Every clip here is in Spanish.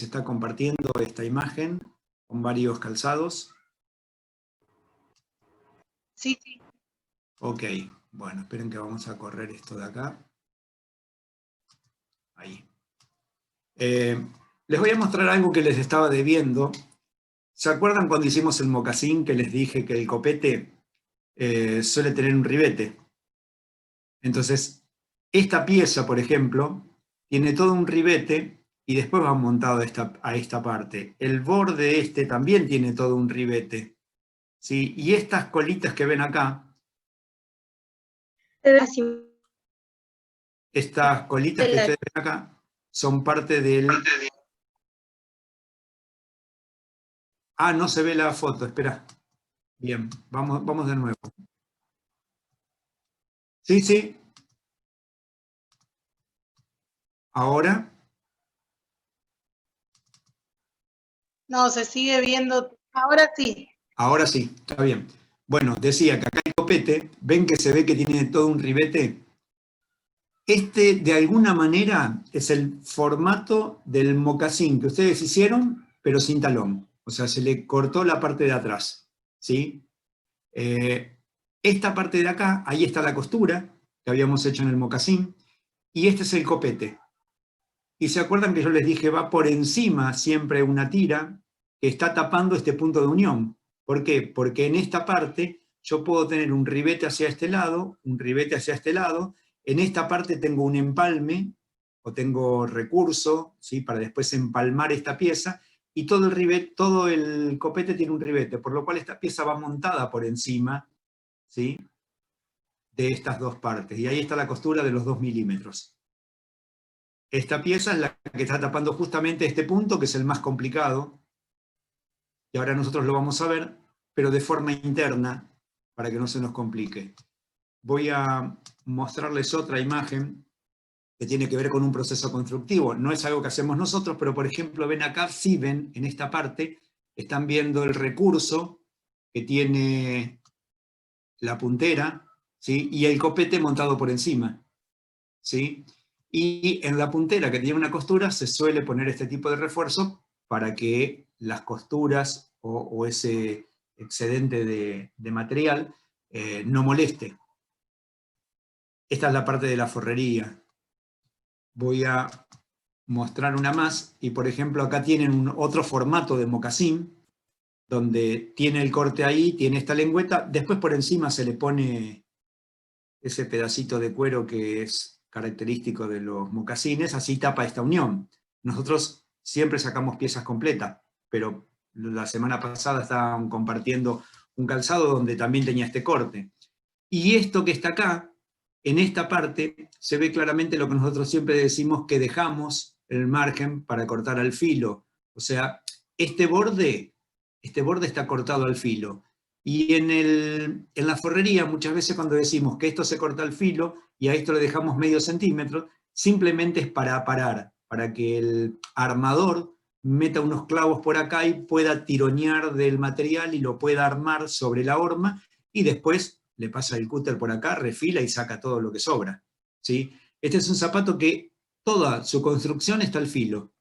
Se está compartiendo esta imagen con varios calzados. Sí, sí. Ok, bueno, esperen que vamos a correr esto de acá. Ahí. Les voy a mostrar algo que les estaba debiendo. ¿Se acuerdan cuando hicimos el mocasín que les dije que el copete suele tener un ribete? Entonces, esta pieza, por ejemplo, tiene todo un ribete y después va montado a esta parte. El borde este también tiene todo un ribete, ¿sí? Y estas colitas que ven acá, estas colitas que ustedes ven acá, son parte del... Ah, no se ve la foto, espera. Bien, vamos de nuevo. Sí, sí. Ahora. No, se sigue viendo. Ahora sí. Ahora sí, está bien. Bueno, decía que acá el copete, ven que se ve que tiene todo un ribete. Este, de alguna manera, es el formato del mocasín que ustedes hicieron, pero sin talón. O sea, se le cortó la parte de atrás, ¿sí? Esta parte de acá, ahí está la costura que habíamos hecho en el mocasín, y este es el copete. Y se acuerdan que yo les dije, va por encima siempre una tira que está tapando este punto de unión. ¿Por qué? Porque en esta parte yo puedo tener un ribete hacia este lado, un ribete hacia este lado. En esta parte tengo un empalme, o tengo recurso, ¿sí? Para después empalmar esta pieza, y todo el ribete, todo el copete tiene un ribete, por lo cual esta pieza va montada por encima, ¿sí? De estas dos partes. Y ahí está la costura de los 2 milímetros. Esta pieza es la que está tapando justamente este punto, que es el más complicado, y ahora nosotros lo vamos a ver, pero de forma interna, para que no se nos complique. Voy a mostrarles otra imagen que tiene que ver con un proceso constructivo. No es algo que hacemos nosotros, pero por ejemplo, ven acá, sí ven en esta parte, están viendo el recurso que tiene la puntera, ¿sí? Y el copete montado por encima, ¿sí? Y en la puntera que tiene una costura se suele poner este tipo de refuerzo para que las costuras o ese excedente de material no moleste. Esta es la parte de la forrería. Voy a mostrar una más, y por ejemplo acá tienen otro formato de mocasín, donde tiene el corte ahí, tiene esta lengüeta, después por encima se le pone ese pedacito de cuero que es característico de los mocasines, así tapa esta unión. Nosotros siempre sacamos piezas completas, pero la semana pasada estaban compartiendo un calzado donde también tenía este corte. Y esto que está acá, en esta parte, se ve claramente lo que nosotros siempre decimos, que dejamos el margen para cortar al filo. O sea, este borde está cortado al filo. Y en la forrería, muchas veces cuando decimos que esto se corta al filo y a esto le dejamos medio centímetro, simplemente es para parar, para que el armador meta unos clavos por acá y pueda tironear del material y lo pueda armar sobre la horma, y después le pasa el cúter por acá, refila y saca todo lo que sobra, ¿sí? Este es un zapato que toda su construcción está al filo,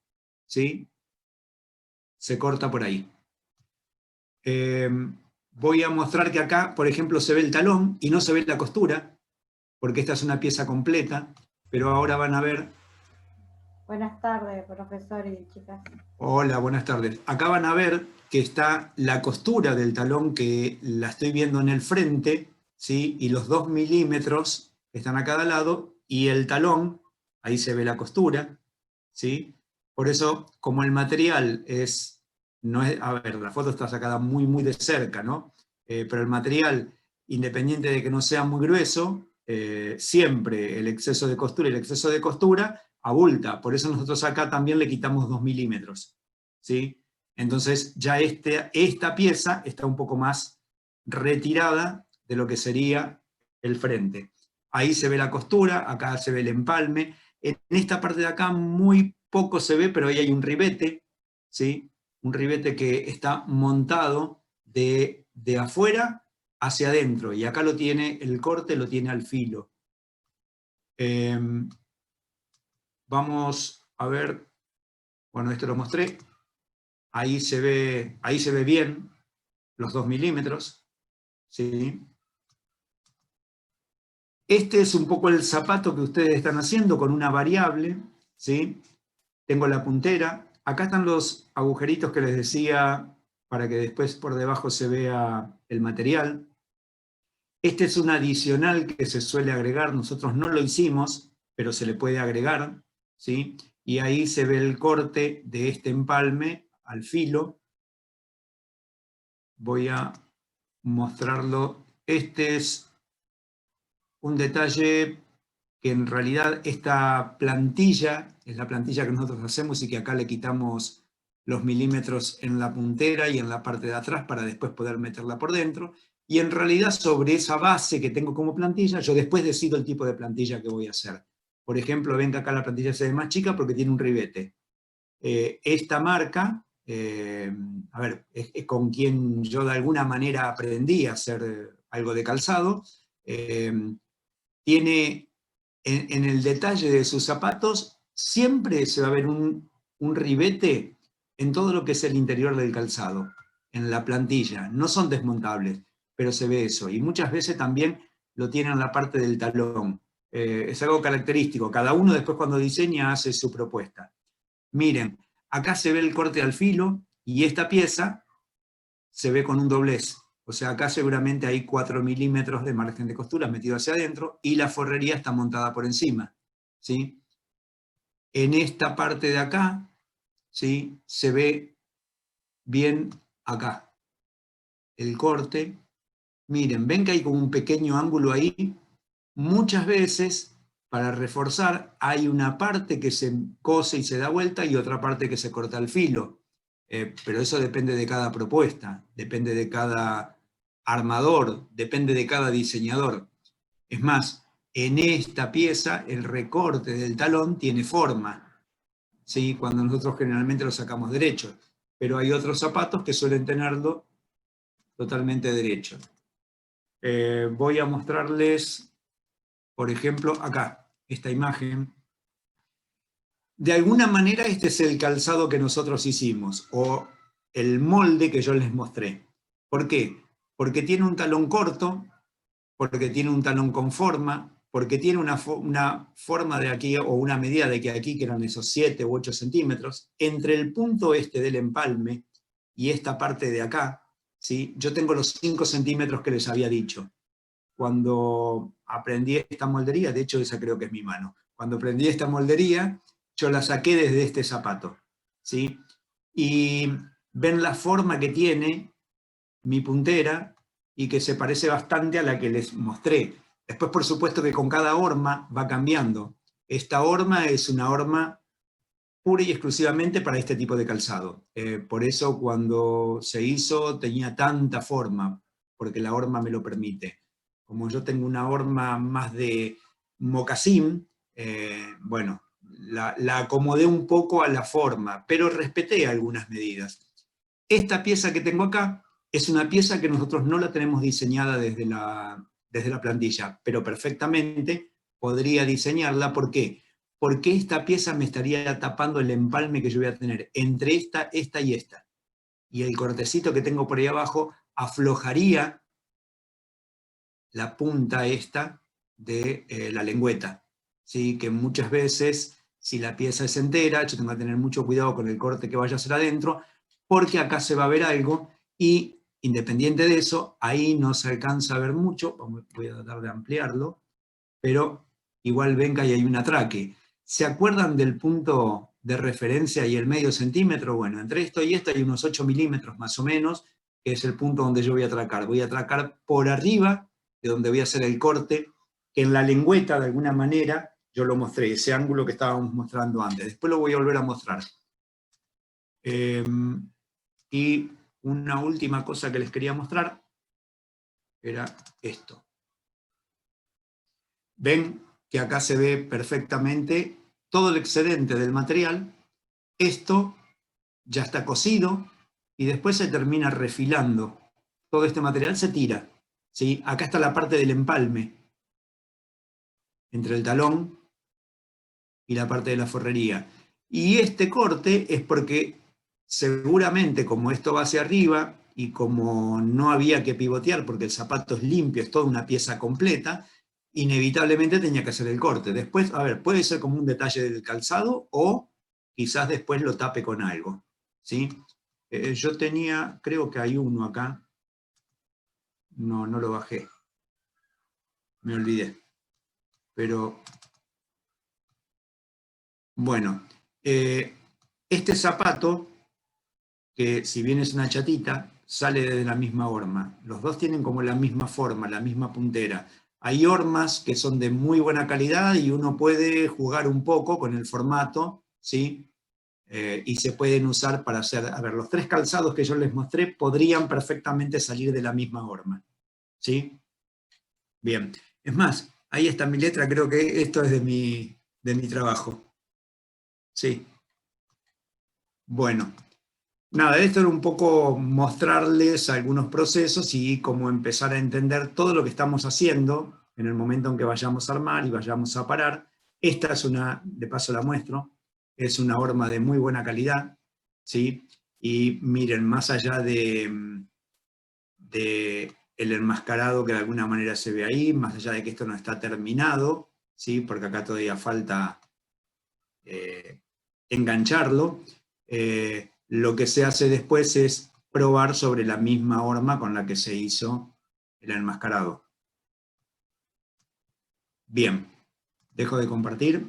¿sí? Se corta por ahí. Voy a mostrar que acá, por ejemplo, se ve el talón y no se ve la costura, porque esta es una pieza completa, pero ahora van a ver... Buenas tardes, profesor y chicas. Hola, buenas tardes. Acá van a ver que está la costura del talón, que la estoy viendo en el frente, ¿sí? Y los 2 milímetros están a cada lado, y el talón, ahí se ve la costura, ¿sí? Por eso, como el material no es, a ver, la foto está sacada muy, muy de cerca, ¿no? Pero el material, independiente de que no sea muy grueso, siempre el exceso de costura y el exceso de costura abulta. Por eso nosotros acá también le quitamos 2 milímetros, ¿sí? Entonces ya esta pieza está un poco más retirada de lo que sería el frente. Ahí se ve la costura, acá se ve el empalme. En esta parte de acá muy poco se ve, pero ahí hay un ribete, ¿sí? Un ribete que está montado de afuera hacia adentro, y acá lo tiene, el corte lo tiene al filo. Vamos a ver Bueno, esto lo mostré. Ahí se ve bien los 2 milímetros. ¿Sí? Este es un poco el zapato que ustedes están haciendo con una variable. ¿Sí? Tengo la puntera. Acá están los agujeritos que les decía para que después por debajo se vea el material. Este es un adicional que se suele agregar. Nosotros no lo hicimos, pero se le puede agregar. ¿Sí? Y ahí se ve el corte de este empalme al filo. Voy a mostrarlo. Este es un detalle que en realidad esta plantilla es la plantilla que nosotros hacemos y que acá le quitamos los milímetros en la puntera y en la parte de atrás para después poder meterla por dentro. Y en realidad sobre esa base que tengo como plantilla, yo después decido el tipo de plantilla que voy a hacer. Por ejemplo, ven que acá la plantilla se ve más chica porque tiene un ribete. Esta marca, a ver, es con quien yo de alguna manera aprendí a hacer algo de calzado, tiene en el detalle de sus zapatos, siempre se va a ver un ribete en todo lo que es el interior del calzado, en la plantilla. No son desmontables, pero se ve eso. Y muchas veces también lo tienen en la parte del talón. Es algo característico. Cada uno después cuando diseña hace su propuesta. Miren, acá se ve el corte al filo y esta pieza se ve con un doblez. O sea, acá seguramente hay 4 milímetros de margen de costura metido hacia adentro y la forrería está montada por encima. ¿Sí? En esta parte de acá, ¿sí? Se ve bien acá el corte. Miren, ven que hay como un pequeño ángulo ahí. Muchas veces, para reforzar, hay una parte que se cose y se da vuelta y otra parte que se corta al filo. Pero eso depende de cada propuesta, depende de cada armador, depende de cada diseñador. Es más, en esta pieza el recorte del talón tiene forma, ¿sí? Cuando nosotros generalmente lo sacamos derecho, pero hay otros zapatos que suelen tenerlo totalmente derecho. Voy a mostrarles, por ejemplo, acá, esta imagen. De alguna manera este es el calzado que nosotros hicimos, o el molde que yo les mostré. ¿Por qué? Porque tiene un talón corto, porque tiene un talón con forma, porque tiene una forma de aquí, o una medida de que aquí, que eran esos 7 u 8 centímetros, entre el punto este del empalme y esta parte de acá, ¿sí? Yo tengo los 5 centímetros que les había dicho. Cuando aprendí esta moldería, de hecho esa creo que es mi mano, cuando aprendí esta moldería, yo la saqué desde este zapato, ¿sí? Y ven la forma que tiene mi puntera y que se parece bastante a la que les mostré. Después, por supuesto, que con cada horma va cambiando. Esta horma es una horma pura y exclusivamente para este tipo de calzado. Por eso cuando se hizo tenía tanta forma, porque la horma me lo permite. Como yo tengo una horma más de mocasín, bueno, la acomodé un poco a la forma, pero respeté algunas medidas. Esta pieza que tengo acá es una pieza que nosotros no la tenemos diseñada desde la plantilla, pero perfectamente podría diseñarla. ¿Por qué? Porque esta pieza me estaría tapando el empalme que yo voy a tener entre esta y esta. Y el cortecito que tengo por ahí abajo aflojaría la punta esta de la lengüeta. ¿Sí? Que muchas veces, si la pieza es entera, yo tengo que tener mucho cuidado con el corte que vaya a hacer adentro, porque acá se va a ver algo y independiente de eso, ahí no se alcanza a ver mucho. Voy a tratar de ampliarlo, pero igual ven que ahí hay un atraque. ¿Se acuerdan del punto de referencia y el medio centímetro? Bueno, entre esto y esto hay unos 8 milímetros más o menos, que es el punto donde yo voy a atracar. Voy a atracar por arriba de donde voy a hacer el corte, que en la lengüeta de alguna manera yo lo mostré, ese ángulo que estábamos mostrando antes. Después lo voy a volver a mostrar. Y una última cosa que les quería mostrar era esto. Ven que acá se ve perfectamente todo el excedente del material. Esto ya está cosido y después se termina refilando. Todo este material se tira, ¿sí? Acá está la parte del empalme, entre el talón y la parte de la forrería. Y este corte es porque seguramente como esto va hacia arriba y como no había que pivotear porque el zapato es limpio, es toda una pieza completa, inevitablemente tenía que hacer el corte. Después, a ver, puede ser como un detalle del calzado o quizás después lo tape con algo, ¿sí? Yo tenía, creo que hay uno acá. No, no lo bajé. Me olvidé. Pero, bueno, este zapato, que si bien es una chatita, sale de la misma horma. Los dos tienen como la misma forma, la misma puntera. Hay hormas que son de muy buena calidad y uno puede jugar un poco con el formato, ¿sí? Y se pueden usar para hacer, a ver, los 3 calzados que yo les mostré podrían perfectamente salir de la misma horma, ¿sí? Bien. Es más, ahí está mi letra, creo que esto es de mi trabajo. Sí. Bueno. Nada, esto era un poco mostrarles algunos procesos y cómo empezar a entender todo lo que estamos haciendo en el momento en que vayamos a armar y vayamos a parar. Esta es una, de paso la muestro, es una horma de muy buena calidad, ¿sí? Y miren, más allá de el enmascarado que de alguna manera se ve ahí, más allá de que esto no está terminado, ¿sí? Porque acá todavía falta engancharlo, lo que se hace después es probar sobre la misma horma con la que se hizo el enmascarado. Bien, dejo de compartir,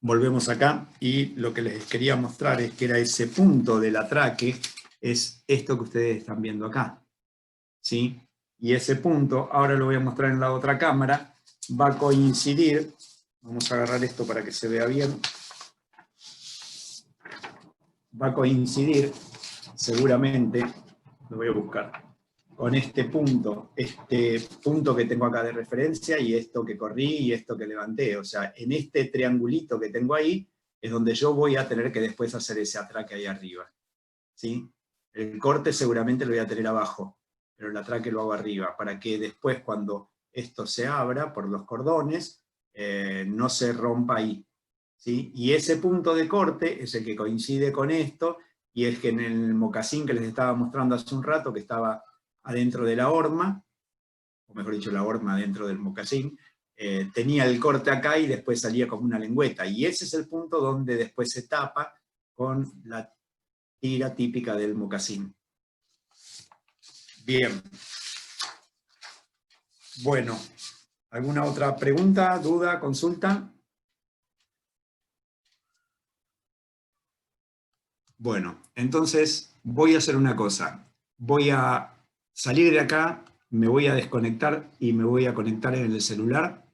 volvemos acá y lo que les quería mostrar es que era ese punto del atraque, es esto que ustedes están viendo acá, ¿sí? Y ese punto, ahora lo voy a mostrar en la otra cámara, va a coincidir, vamos a agarrar esto para que se vea bien, va a coincidir seguramente, lo voy a buscar, con este punto que tengo acá de referencia y esto que corrí y esto que levanté. O sea, en este triangulito que tengo ahí es donde yo voy a tener que después hacer ese atraque ahí arriba, ¿sí? El corte seguramente lo voy a tener abajo, pero el atraque lo hago arriba, para que después cuando esto se abra por los cordones, no se rompa ahí, ¿sí? Y ese punto de corte es el que coincide con esto, y es que en el mocasín que les estaba mostrando hace un rato, que estaba adentro de la horma, o mejor dicho, la horma dentro del mocasín, tenía el corte acá y después salía como una lengüeta, y ese es el punto donde después se tapa con la tira típica del mocasín. Bien. Bueno, ¿alguna otra pregunta, duda, consulta? Bueno, entonces voy a hacer una cosa. Voy a salir de acá, me voy a desconectar y me voy a conectar en el celular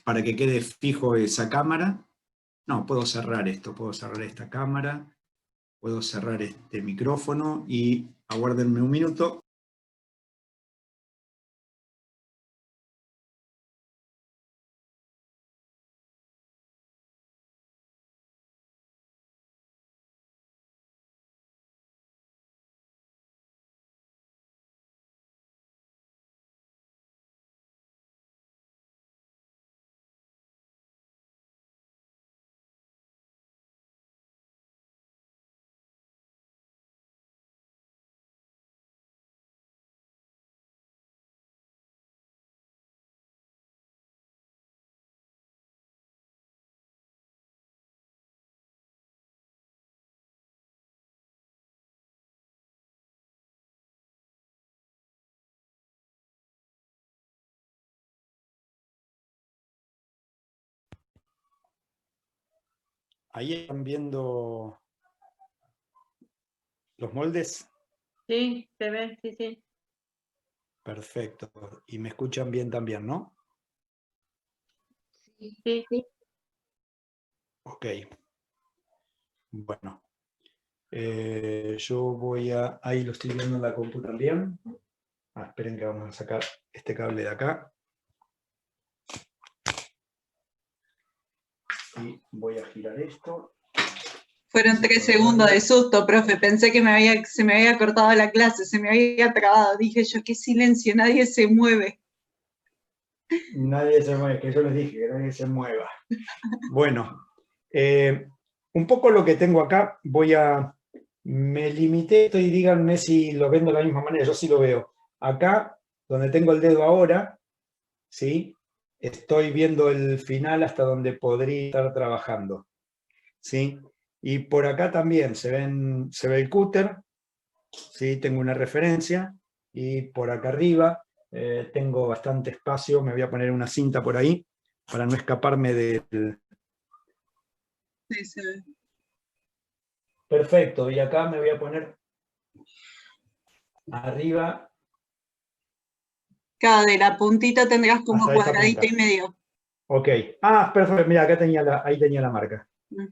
para que quede fijo esa cámara. No, puedo cerrar esto, puedo cerrar esta cámara, puedo cerrar este micrófono y aguárdenme un minuto. Ahí están viendo los moldes. Sí, se ve, sí, sí. Perfecto. Y me escuchan bien también, ¿no? Sí, sí. Ok. Bueno. Yo voy a... Ahí lo estoy viendo en la compu también. Esperen que vamos a sacar este cable de acá. Y voy a girar esto. Fueron 3 segundos de susto, profe. Pensé que se me había cortado la clase, se me había trabado. Dije yo, qué silencio, nadie se mueve. Nadie se mueve, que yo les dije que nadie se mueva. Bueno, un poco lo que tengo acá, me limité, y díganme si lo ven de la misma manera, yo sí lo veo. Acá, donde tengo el dedo ahora, ¿sí? Estoy viendo el final hasta donde podría estar trabajando, ¿sí? Y por acá también se ve el cúter, ¿sí? Tengo una referencia, y por acá arriba tengo bastante espacio, me voy a poner una cinta por ahí, para no escaparme del... Sí, se ve. Perfecto, y acá me voy a poner arriba. Cada de la puntita tendrás como Hasta esta cuadradito punta. y medio. Ok. Ah, perfecto, mira, acá ahí tenía la marca. Mm.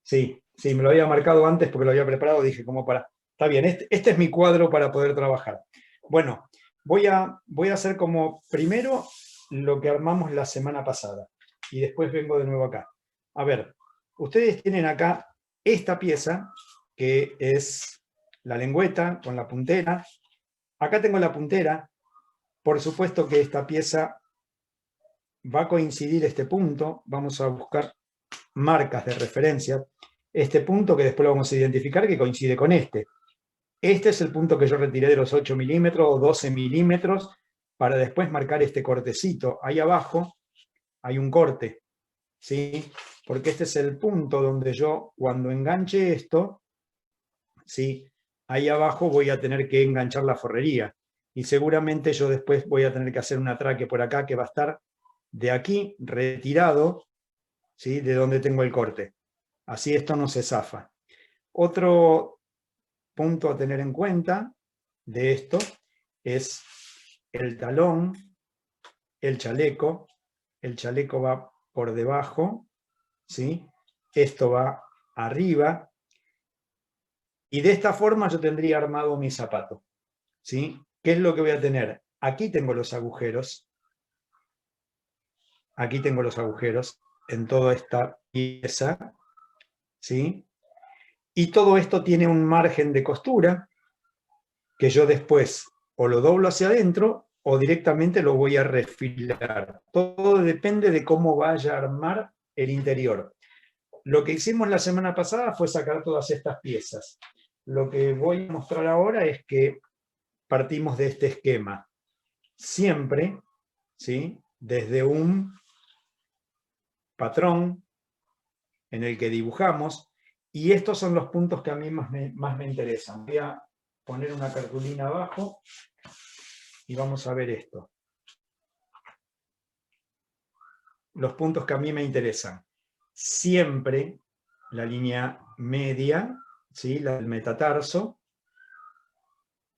Sí, sí, me lo había marcado antes porque lo había preparado, dije como para... Está bien, este es mi cuadro para poder trabajar. Bueno, voy a hacer como primero lo que armamos la semana pasada y después vengo de nuevo acá. A ver, ustedes tienen acá esta pieza que es la lengüeta con la puntera. Acá tengo la puntera. Por supuesto que esta pieza va a coincidir este punto. Vamos a buscar marcas de referencia. Este punto que después lo vamos a identificar que coincide con este. Este es el punto que yo retiré de los 8 milímetros o 12 milímetros para después marcar este cortecito. Ahí abajo hay un corte, ¿sí? Porque este es el punto donde yo, cuando enganche esto, ¿sí? Ahí abajo voy a tener que enganchar la forrería. Y seguramente yo después voy a tener que hacer un atraque por acá que va a estar de aquí retirado, ¿sí? De donde tengo el corte. Así esto no se zafa. Otro punto a tener en cuenta de esto es el talón, el chaleco. El chaleco va por debajo, ¿sí? Esto va arriba. Y de esta forma yo tendría armado mi zapato, ¿sí? ¿Qué es lo que voy a tener? Aquí tengo los agujeros. Aquí tengo los agujeros en toda esta pieza, ¿sí? Y todo esto tiene un margen de costura que yo después o lo doblo hacia adentro o directamente lo voy a refilar. Todo depende de cómo vaya a armar el interior. Lo que hicimos la semana pasada fue sacar todas estas piezas. Lo que voy a mostrar ahora es que partimos de este esquema. Siempre, ¿sí? Desde un patrón en el que dibujamos, y estos son los puntos que a mí más me interesan. Voy a poner una cartulina abajo y vamos a ver esto. Los puntos que a mí me interesan. Siempre la línea media, ¿sí? La del metatarso,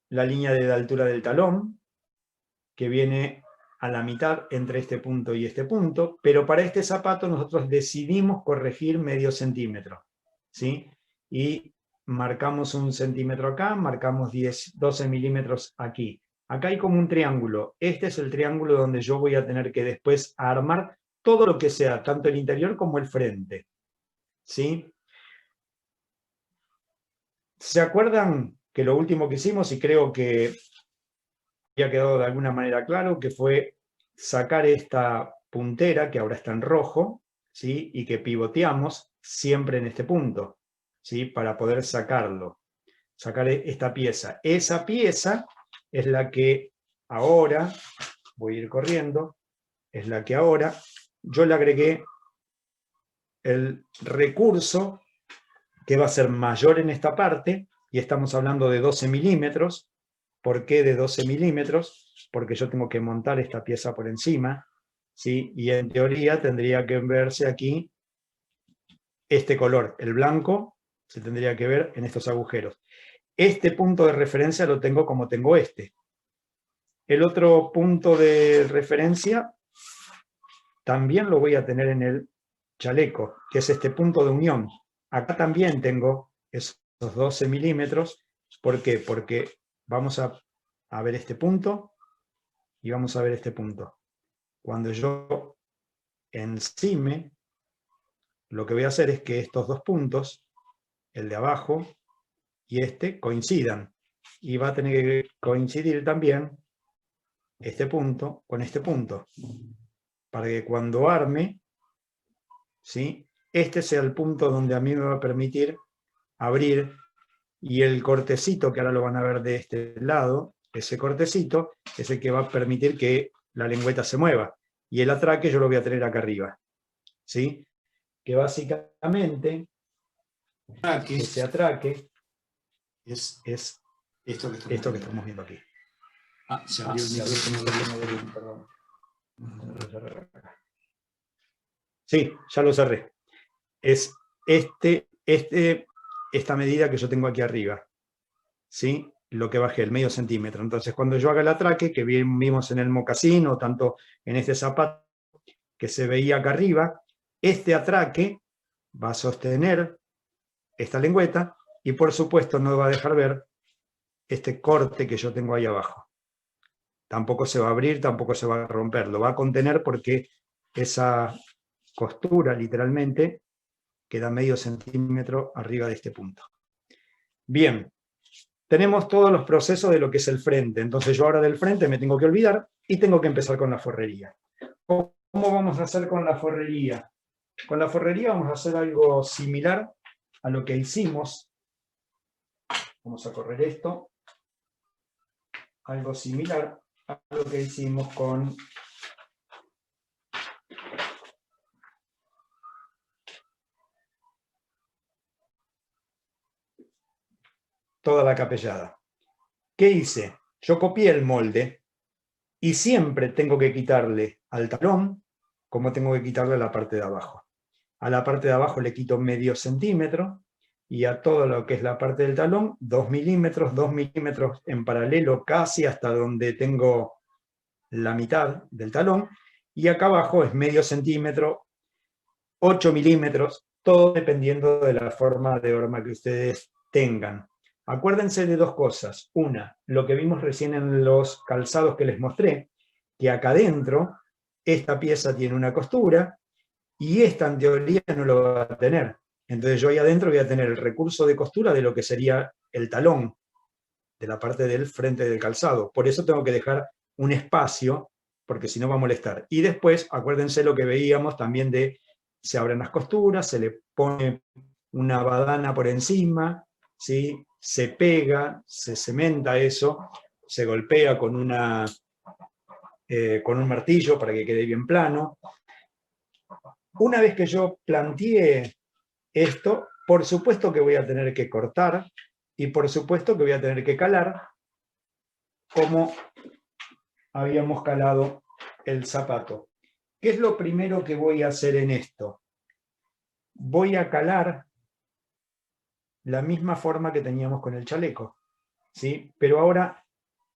la línea de la altura del talón, que viene a la mitad entre este punto y este punto, pero para este zapato nosotros decidimos corregir medio centímetro, ¿sí? Y marcamos 1 centímetro acá, marcamos 12 milímetros aquí. Acá hay como un triángulo. Este es el triángulo donde yo voy a tener que después armar todo lo que sea, tanto el interior como el frente, ¿sí? ¿Se acuerdan que lo último que hicimos, y creo que ya quedado de alguna manera claro, que fue sacar esta puntera, que ahora está en rojo, ¿sí? Y que pivoteamos siempre en este punto, ¿sí? Para poder sacarlo, sacar esta pieza. Esa pieza es la que ahora, voy a ir corriendo, es la que ahora yo le agregué el recurso que va a ser mayor en esta parte, y estamos hablando de 12 milímetros. ¿Por qué de 12 milímetros? Porque yo tengo que montar esta pieza por encima, ¿sí? Y en teoría tendría que verse aquí este color, el blanco, se tendría que ver en estos agujeros. Este punto de referencia lo tengo como tengo este. El otro punto de referencia también lo voy a tener en el chaleco, que es este punto de unión. Acá también tengo esos 12 milímetros. ¿Por qué? Porque vamos a ver este punto y vamos a ver este punto. Cuando yo encime, lo que voy a hacer es que estos dos puntos, el de abajo y este, coincidan. Y va a tener que coincidir también este punto con este punto. Para que cuando arme, ¿sí? este sea el punto donde a mí me va a permitir abrir, y el cortecito, que ahora lo van a ver de este lado, ese cortecito es el que va a permitir que la lengüeta se mueva. Y el atraque yo lo voy a tener acá arriba. ¿Sí? Que básicamente ese atraque es es esto que esto que estamos viendo aquí. se abrió el micrófono. Perdón. Sí, ya lo cerré. Es esta medida que yo tengo aquí arriba. ¿Sí? Lo que bajé, el medio centímetro. Entonces, cuando yo haga el atraque, que vimos en el mocasín o tanto en este zapato que se veía acá arriba, este atraque va a sostener esta lengüeta y, por supuesto, no va a dejar ver este corte que yo tengo ahí abajo. Tampoco se va a abrir, tampoco se va a romper. Lo va a contener porque esa costura, literalmente, queda medio centímetro arriba de este punto. Bien, tenemos todos los procesos de lo que es el frente. Entonces yo ahora del frente me tengo que olvidar y tengo que empezar con la forrería. ¿Cómo vamos a hacer con la forrería? Con la forrería vamos a hacer algo similar a lo que hicimos. Vamos a correr esto. Algo similar a lo que hicimos con toda la capellada. ¿Qué hice? Yo copié el molde y siempre tengo que quitarle al talón como tengo que quitarle a la parte de abajo. A la parte de abajo le quito medio centímetro y a todo lo que es la parte del talón 2 milímetros en paralelo casi hasta donde tengo la mitad del talón, y acá abajo es medio centímetro, 8 milímetros, todo dependiendo de la forma de horma que ustedes tengan. Acuérdense de dos cosas. Una, lo que vimos recién en los calzados que les mostré, que acá adentro esta pieza tiene una costura y esta en teoría no lo va a tener. Entonces yo ahí adentro voy a tener el recurso de costura de lo que sería el talón, de la parte del frente del calzado. Por eso tengo que dejar un espacio, porque si no va a molestar. Y después, acuérdense lo que veíamos también de, se abren las costuras, se le pone una badana por encima, ¿sí? Se pega, se cementa eso, se golpea con un martillo para que quede bien plano. Una vez que yo planteé esto, por supuesto que voy a tener que cortar y por supuesto que voy a tener que calar como habíamos calado el zapato. ¿Qué es lo primero que voy a hacer en esto? Voy a calar la misma forma que teníamos con el chaleco, ¿sí? Pero ahora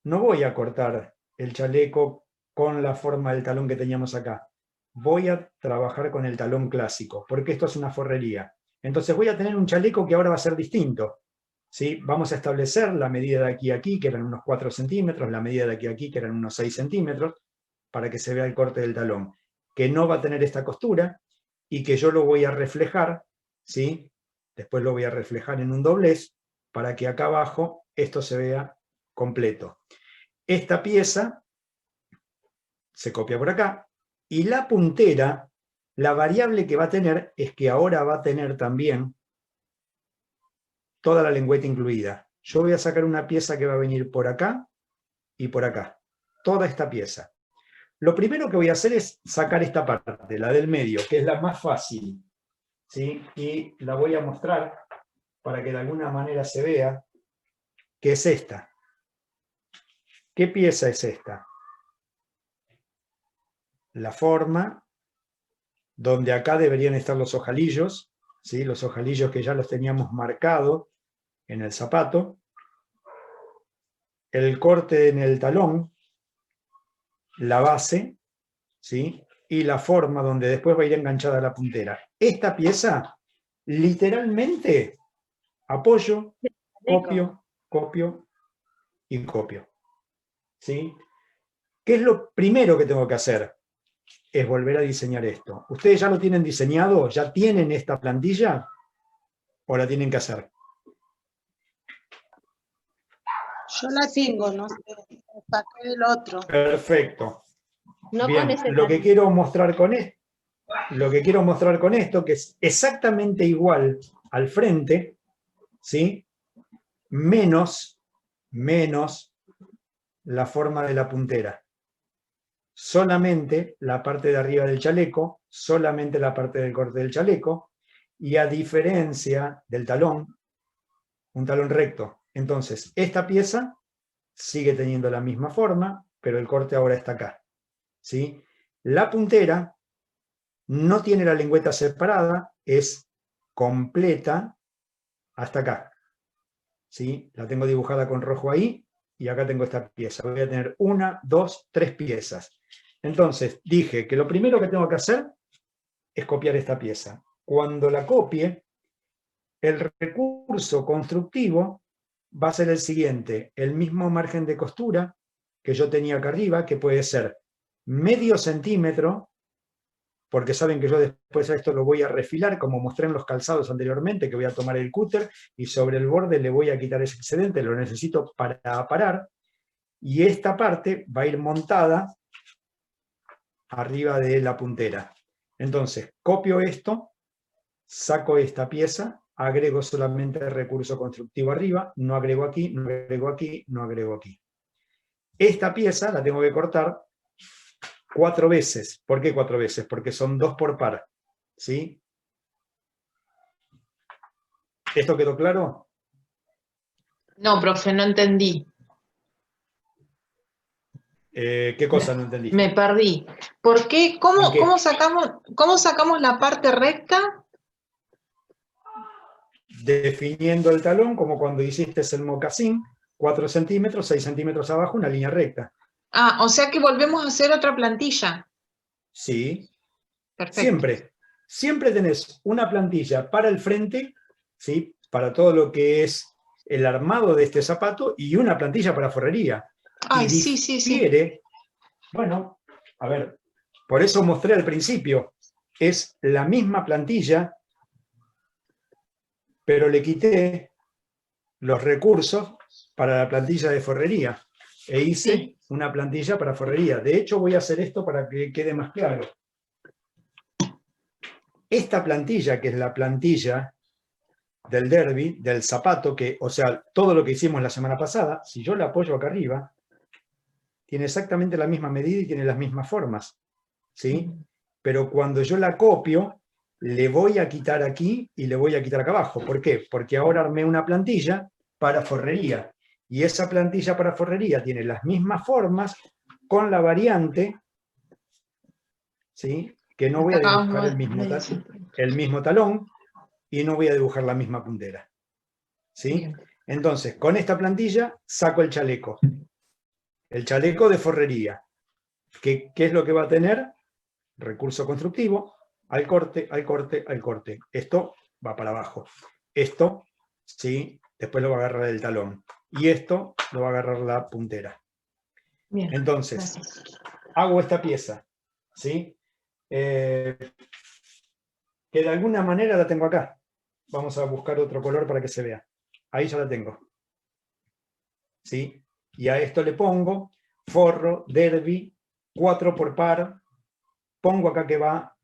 no voy a cortar el chaleco con la forma del talón que teníamos acá. Voy a trabajar con el talón clásico, porque esto es una forrería. Entonces voy a tener un chaleco que ahora va a ser distinto. ¿Sí? Vamos a establecer la medida de aquí a aquí, que eran unos 4 centímetros, la medida de aquí a aquí, que eran unos 6 centímetros, para que se vea el corte del talón, que no va a tener esta costura y que yo lo voy a reflejar, ¿sí? Después lo voy a reflejar en un doblez para que acá abajo esto se vea completo. Esta pieza se copia por acá y la puntera, la variable que va a tener es que ahora va a tener también toda la lengüeta incluida. Yo voy a sacar una pieza que va a venir por acá y por acá. Toda esta pieza. Lo primero que voy a hacer es sacar esta parte, la del medio, que es la más fácil, ¿sí? Y la voy a mostrar para que de alguna manera se vea que es esta. ¿Qué pieza es esta? La forma, donde acá deberían estar los ojalillos, ¿sí? Los ojalillos que ya los teníamos marcados en el zapato, el corte en el talón, la base, ¿sí? Y la forma donde después va a ir enganchada la puntera. Esta pieza, literalmente, apoyo, copio, copio y copio. ¿Sí? ¿Qué es lo primero que tengo que hacer? Es volver a diseñar esto. ¿Ustedes ya lo tienen diseñado? ¿Ya tienen esta plantilla? ¿O la tienen que hacer? Yo la tengo, no sé, saqué el otro. Perfecto. No Bien, con ese lo que talón. quiero mostrar con esto. lo que quiero mostrar con esto, que es exactamente igual al frente, ¿sí? Menos la forma de la puntera. Solamente la parte de arriba del chaleco, solamente la parte del corte del chaleco, y a diferencia del talón, un talón recto. Entonces, esta pieza sigue teniendo la misma forma, pero el corte ahora está acá, ¿sí? La puntera no tiene la lengüeta separada, es completa hasta acá, ¿sí? La tengo dibujada con rojo ahí, y acá tengo esta pieza. Voy a tener 1, 2, 3 piezas. Entonces, dije que lo primero que tengo que hacer es copiar esta pieza. Cuando la copie, el recurso constructivo va a ser el siguiente: el mismo margen de costura que yo tenía acá arriba, que puede ser medio centímetro, porque saben que yo después a esto lo voy a refilar, como mostré en los calzados anteriormente, que voy a tomar el cúter y sobre el borde le voy a quitar ese excedente, lo necesito para aparar, y esta parte va a ir montada arriba de la puntera. Entonces, copio esto, saco esta pieza, agrego solamente el recurso constructivo arriba, no agrego aquí, no agrego aquí, no agrego aquí. Esta pieza la tengo que cortar 4 veces. ¿Por qué 4 veces? Porque son 2 por par, ¿sí? ¿Esto quedó claro? No, profe, no entendí. ¿Qué cosa no entendiste? Me perdí. ¿Por qué? ¿En ¿Cómo, qué? cómo sacamos la parte recta? Definiendo el talón, como cuando hiciste el mocasín, 4 centímetros, 6 centímetros abajo, una línea recta. Ah, o sea que volvemos a hacer otra plantilla. Sí, Perfecto. siempre tenés una plantilla para el frente, ¿sí? Para todo lo que es el armado de este zapato, y una plantilla para forrería. Ay, Y sí, sí, sí. difiere, bueno, a ver, por eso mostré al principio, es la misma plantilla, pero le quité los recursos para la plantilla de forrería e hice Sí. una plantilla para forrería. De hecho, voy a hacer esto para que quede más claro. Esta plantilla, que es la plantilla del derby, del zapato, que, o sea, todo lo que hicimos la semana pasada, si yo la apoyo acá arriba, tiene exactamente la misma medida y tiene las mismas formas, ¿sí? Pero cuando yo la copio, le voy a quitar aquí y le voy a quitar acá abajo. ¿Por qué? Porque ahora armé una plantilla para forrería, y esa plantilla para forrería tiene las mismas formas con la variante, ¿sí? Que no voy a dibujar el mismo talón y no voy a dibujar la misma puntera, ¿sí? Bien. Entonces, con esta plantilla saco el chaleco de forrería. ¿Qué es lo que va a tener? Recurso constructivo, al corte, al corte, al corte. Esto va para abajo. Esto, ¿sí? Después lo va a agarrar el talón. Y esto lo va a agarrar la puntera. Bien. Entonces, Gracias. hago esta pieza, ¿sí? Que de alguna manera la tengo acá. Vamos a buscar otro color para que se vea. Ahí ya la tengo, ¿sí? Y a esto le pongo forro, derby, 4 por par, pongo acá que va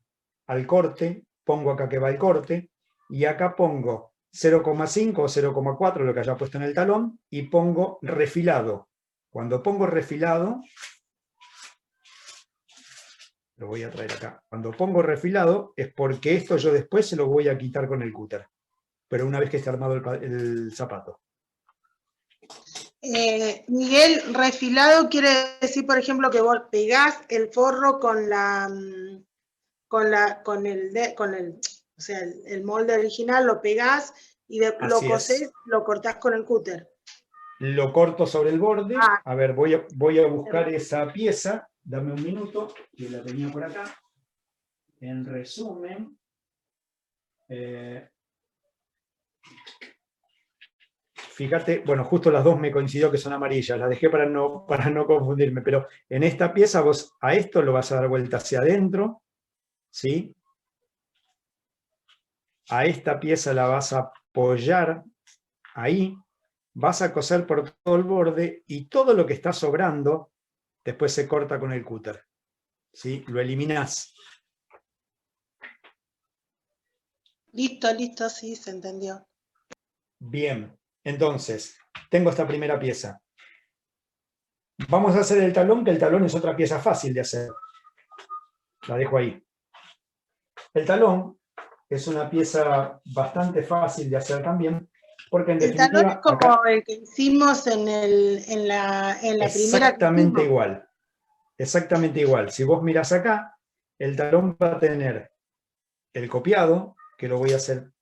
al corte, pongo acá que va al corte, y acá pongo 0,5 o 0,4, lo que haya puesto en el talón, y pongo refilado. Cuando pongo refilado, lo voy a traer acá. Cuando pongo refilado es porque esto yo después se lo voy a quitar con el cúter, pero una vez que esté armado el zapato. Miguel, refilado quiere decir, por ejemplo, que vos pegás el forro con o sea, el molde original, lo pegás y lo cosés, lo cortás con el cúter. Lo corto sobre el borde. A ver, voy a buscar esa pieza. Dame un minuto, que la tenía por acá. En resumen, fíjate, bueno, justo las dos me coincidió que son amarillas, las dejé para no confundirme, pero en esta pieza vos a esto lo vas a dar vuelta hacia adentro, ¿sí? A esta pieza la vas a apoyar ahí, vas a coser por todo el borde y todo lo que está sobrando después se corta con el cúter, ¿sí? Lo eliminás. Listo, listo, sí, se entendió. Bien, entonces, tengo esta primera pieza. Vamos a hacer el talón, que el talón es otra pieza fácil de hacer. La dejo ahí. El talón es una pieza bastante fácil de hacer también, porque en El talón definitiva... es como acá, el que hicimos en la primera. exactamente igual. Exactamente igual. Si vos mirás acá, el talón va a tener el copiado, que lo voy a hacer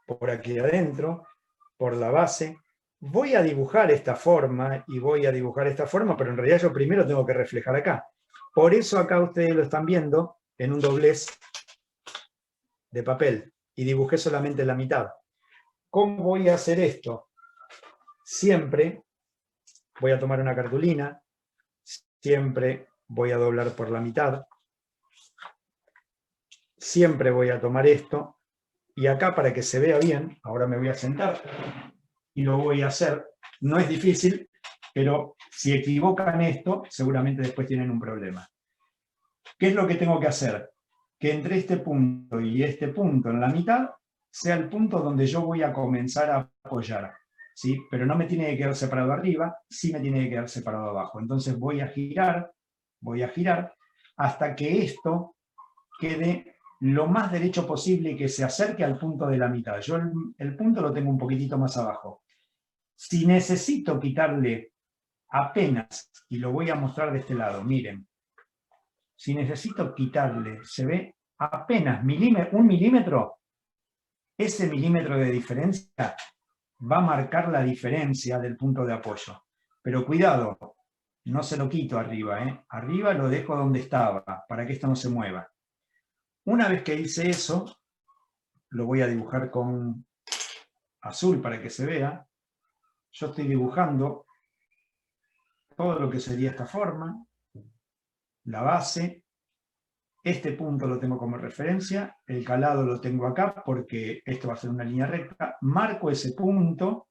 por aquí adentro, por la base. Voy a dibujar esta forma y voy a dibujar esta forma, pero en realidad yo primero tengo que reflejar acá. Por eso acá ustedes lo están viendo en un doblez de papel y dibujé solamente la mitad. ¿Cómo voy a hacer esto? Siempre voy a tomar una cartulina, siempre voy a doblar por la mitad, siempre voy a tomar esto, y acá para que se vea bien, ahora me voy a sentar y lo voy a hacer. No es difícil, pero si equivocan esto, seguramente después tienen un problema. ¿Qué es lo que tengo que hacer? Que entre este punto y este punto en la mitad sea el punto donde yo voy a comenzar a apoyar, ¿sí? Pero no me tiene que quedar separado arriba, sí me tiene que quedar separado abajo. Entonces voy a girar hasta que esto quede lo más derecho posible y que se acerque al punto de la mitad. Yo el punto lo tengo un poquitito más abajo. Si necesito quitarle apenas, y lo voy a mostrar de este lado, miren, si necesito quitarle, se ve apenas un milímetro, ese milímetro de diferencia va a marcar la diferencia del punto de apoyo. Pero cuidado, no se lo quito arriba, ¿eh? Arriba lo dejo donde estaba, para que esto no se mueva. Una vez que hice eso, lo voy a dibujar con azul para que se vea. Yo estoy dibujando todo lo que sería esta forma, la base. Este punto lo tengo como referencia, el calado lo tengo acá porque esto va a ser una línea recta. Marco ese punto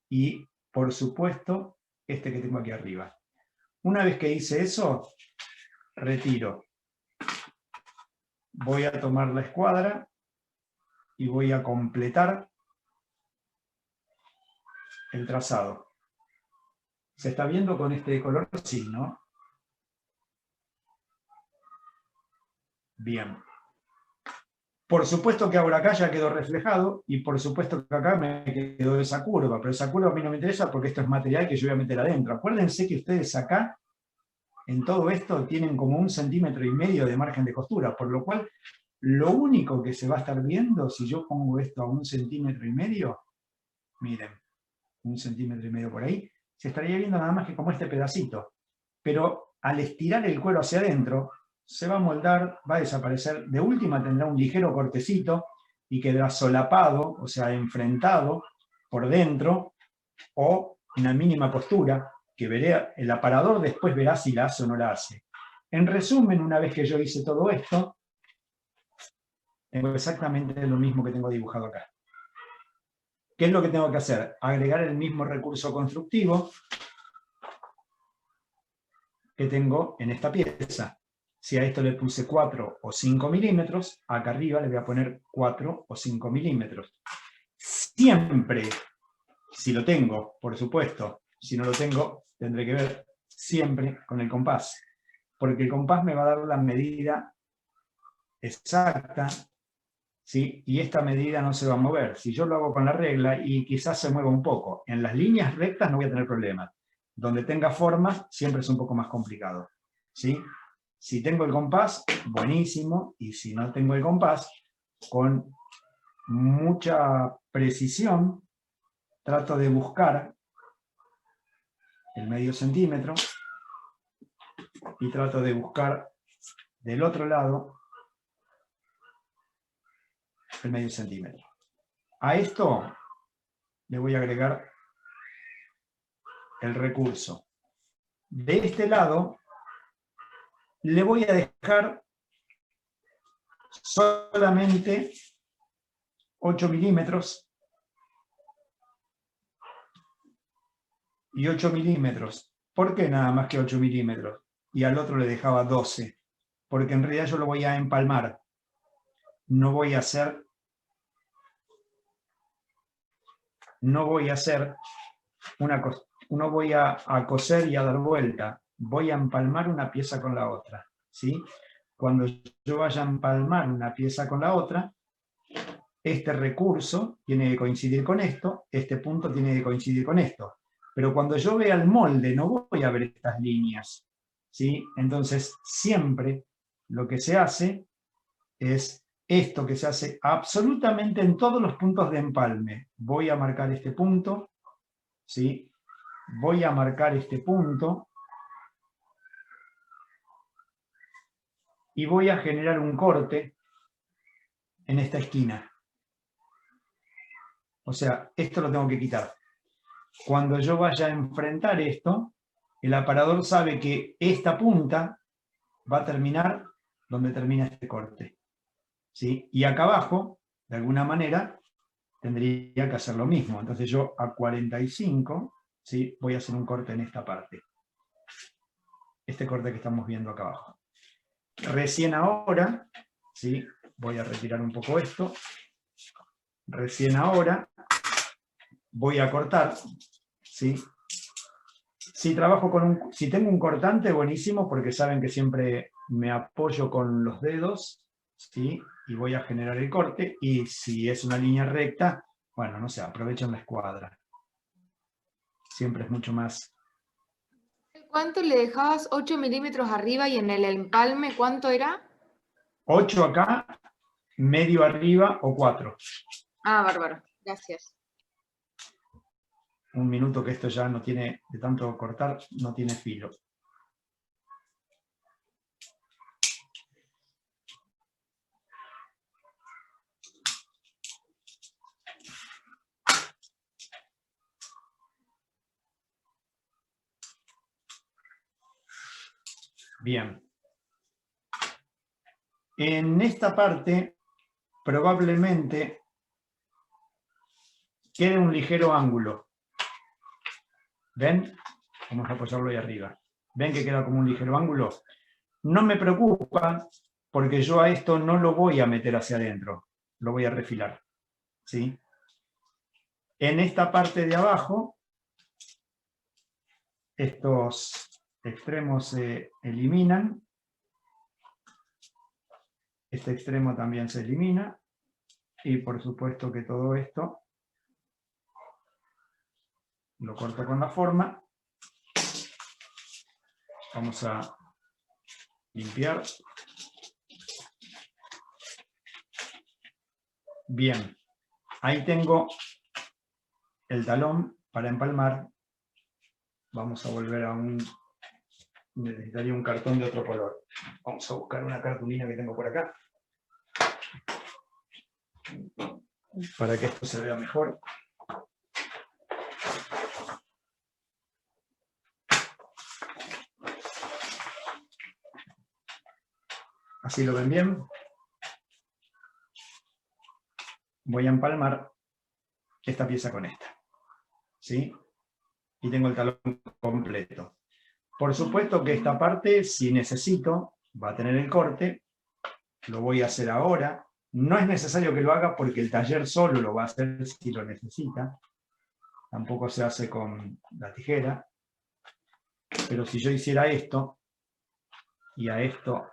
y, por supuesto, este que tengo aquí arriba. Una vez que hice eso, retiro. Voy a tomar la escuadra y voy a completar el trazado. ¿Se está viendo con este color? Sí, ¿no? Bien. Por supuesto que ahora acá ya quedó reflejado y por supuesto que acá me quedó esa curva, pero esa curva a mí no me interesa porque esto es material que yo voy a meter adentro. Acuérdense que ustedes acá, en todo esto, tienen como 1,5 centímetros de margen de costura, por lo cual lo único que se va a estar viendo, si yo pongo esto a 1,5 centímetros, miren, 1,5 centímetros por ahí, se estaría viendo nada más que como este pedacito. Pero al estirar el cuero hacia adentro, se va a moldar, va a desaparecer. De última tendrá un ligero cortecito y quedará solapado, o sea, enfrentado por dentro, o una mínima postura, que veré, el aparador después verá si la hace o no la hace. En resumen, una vez que yo hice todo esto, tengo exactamente lo mismo que tengo dibujado acá. ¿Qué es lo que tengo que hacer? Agregar el mismo recurso constructivo que tengo en esta pieza. Si a esto le puse 4 o 5 milímetros, acá arriba le voy a poner 4 o 5 milímetros. Siempre, si lo tengo, por supuesto, si no lo tengo, tendré que ver siempre con el compás. Porque el compás me va a dar la medida exacta, ¿sí? Y esta medida no se va a mover. Si yo lo hago con la regla y quizás se mueva un poco, en las líneas rectas no voy a tener problemas. Donde tenga formas, siempre es un poco más complicado, ¿sí? Si tengo el compás, buenísimo, y si no tengo el compás, con mucha precisión, trato de buscar el medio centímetro y trato de buscar del otro lado el medio centímetro. A esto le voy a agregar el recurso. De este lado le voy a dejar solamente 8 milímetros y 8 milímetros. ¿Por qué nada más que 8 milímetros? Y al otro le dejaba 12, porque en realidad yo lo voy a empalmar. No voy a hacer no voy a hacer no voy a coser y a dar vuelta, voy a empalmar una pieza con la otra, ¿sí? Cuando yo vaya a empalmar una pieza con la otra, este recurso tiene que coincidir con esto, este punto tiene que coincidir con esto. Pero cuando yo vea el molde, no voy a ver estas líneas, ¿sí? Entonces, siempre lo que se hace es esto que se hace absolutamente en todos los puntos de empalme. Voy a marcar este punto, ¿sí? Voy a marcar este punto y voy a generar un corte en esta esquina. O sea, esto lo tengo que quitar. Cuando yo vaya a enfrentar esto, el aparador sabe que esta punta va a terminar donde termina este corte, ¿sí? Y acá abajo, de alguna manera, tendría que hacer lo mismo. Entonces yo a 45, ¿sí? Voy a hacer un corte en esta parte. Este corte que estamos viendo acá abajo. Recién ahora, ¿sí? Voy a retirar un poco esto. Recién ahora voy a cortar, ¿sí? Si trabajo si tengo un cortante, buenísimo, porque saben que siempre me apoyo con los dedos, ¿sí? Y voy a generar el corte, y si es una línea recta, bueno, no sé, aprovechen la escuadra. Siempre es mucho más. ¿Cuánto le dejabas? 8 milímetros arriba, y en el empalme, ¿cuánto era? 8 acá, medio arriba o 4. Ah, bárbaro, gracias. Un minuto, que esto ya no tiene, de tanto cortar, no tiene filo. Bien. En esta parte, probablemente quede un ligero ángulo. ¿Ven? Vamos a apoyarlo ahí arriba. ¿Ven que queda como un ligero ángulo? No me preocupa, porque yo a esto no lo voy a meter hacia adentro. Lo voy a refilar, ¿sí? En esta parte de abajo, estos extremos se eliminan. Este extremo también se elimina. Y por supuesto que todo esto lo corto con la forma. Vamos a limpiar. Bien. Ahí tengo el talón para empalmar. Vamos a volver a necesitaría un cartón de otro color. Vamos a buscar una cartulina que tengo por acá, para que esto se vea mejor. Así lo ven bien. Voy a empalmar esta pieza con esta, ¿sí? Y tengo el talón completo. Por supuesto que esta parte, si necesito, va a tener el corte. Lo voy a hacer ahora. No es necesario que lo haga, porque el taller solo lo va a hacer si lo necesita. Tampoco se hace con la tijera. Pero si yo hiciera esto, y a esto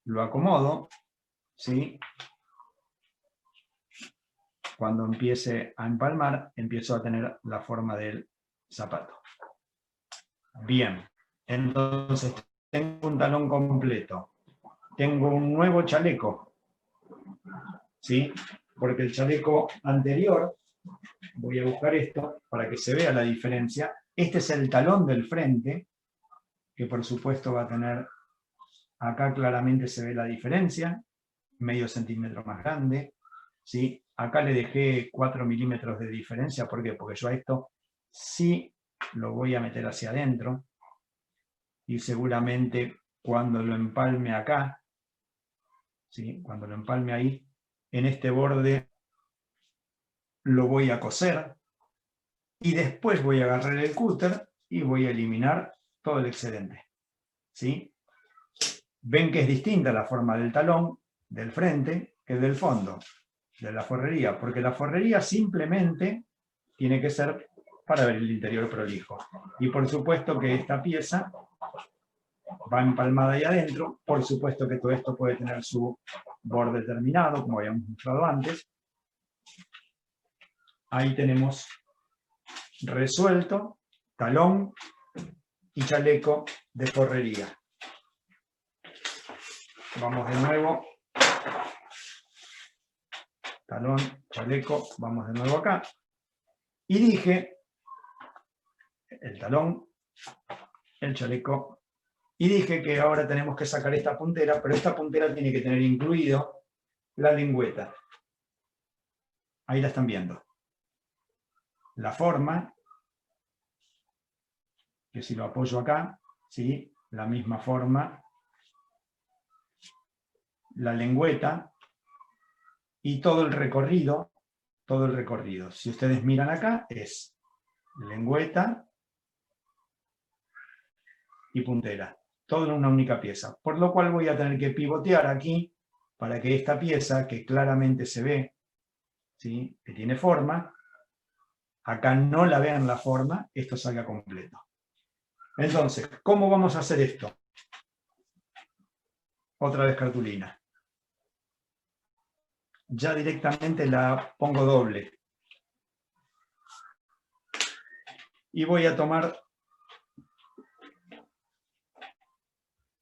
lo acomodo, ¿sí? Cuando empiece a empalmar, empiezo a tener la forma del zapato. Bien, entonces tengo un talón completo. Tengo un nuevo chaleco, ¿sí? Porque el chaleco anterior, voy a buscar esto para que se vea la diferencia. Este es el talón del frente, que por supuesto va a tener, acá claramente se ve la diferencia, medio centímetro más grande, ¿sí? Acá le dejé 4 milímetros de diferencia. ¿Por qué? Porque yo a esto sí lo voy a meter hacia adentro, y seguramente cuando lo empalme acá, ¿sí? Cuando lo empalme ahí, en este borde lo voy a coser, y después voy a agarrar el cúter y voy a eliminar todo el excedente, ¿sí? Ven que es distinta la forma del talón del frente que del fondo, de la forrería, porque la forrería simplemente tiene que ser para ver el interior prolijo. Y por supuesto que esta pieza va empalmada ahí adentro, por supuesto que todo esto puede tener su borde terminado, como habíamos mostrado antes. Ahí tenemos resuelto, talón y chaleco de forrería. Vamos de nuevo. Talón, chaleco, vamos de nuevo acá. Y dije, el talón, el chaleco, y dije que ahora tenemos que sacar esta puntera, pero esta puntera tiene que tener incluido la lengüeta. Ahí la están viendo. La forma, que si lo apoyo acá, ¿sí? La misma forma, la lengüeta y todo el recorrido, Si ustedes miran acá, es lengüeta y puntera, todo en una única pieza. Por lo cual voy a tener que pivotear aquí para que esta pieza, que claramente se ve, ¿sí? Que tiene forma, acá no la vean la forma, esto salga completo. Entonces, ¿cómo vamos a hacer esto? Otra vez cartulina. Ya directamente la pongo doble. Y voy a tomar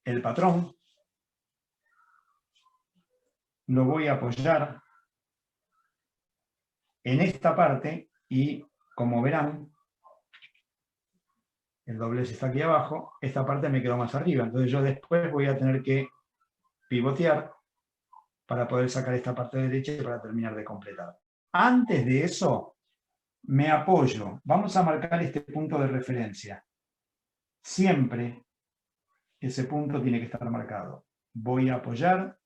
el patrón, lo voy a apoyar en esta parte y, como verán, el doblez está aquí abajo, esta parte me quedó más arriba, entonces yo después voy a tener que pivotear para poder sacar esta parte derecha y para terminar de completar. Antes de eso, me apoyo. Vamos a marcar este punto de referencia. Siempre ese punto tiene que estar marcado. Voy a apoyar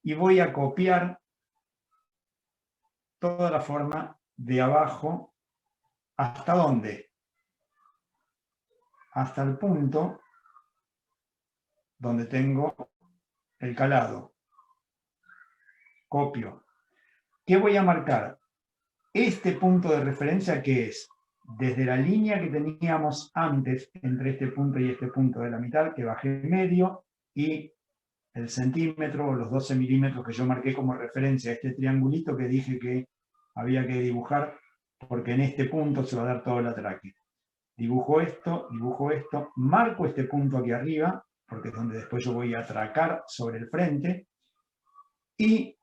y voy a copiar toda la forma de abajo. ¿Hasta dónde? Hasta el punto donde tengo el calado. Copio. ¿Qué voy a marcar? Este punto de referencia, que es desde la línea que teníamos antes entre este punto y este punto de la mitad, que bajé medio, y el centímetro o los 12 milímetros que yo marqué como referencia a este triangulito que dije que había que dibujar, porque en este punto se va a dar todo el atraque. Dibujo esto, marco este punto aquí arriba, porque es donde después yo voy a atracar sobre el frente, y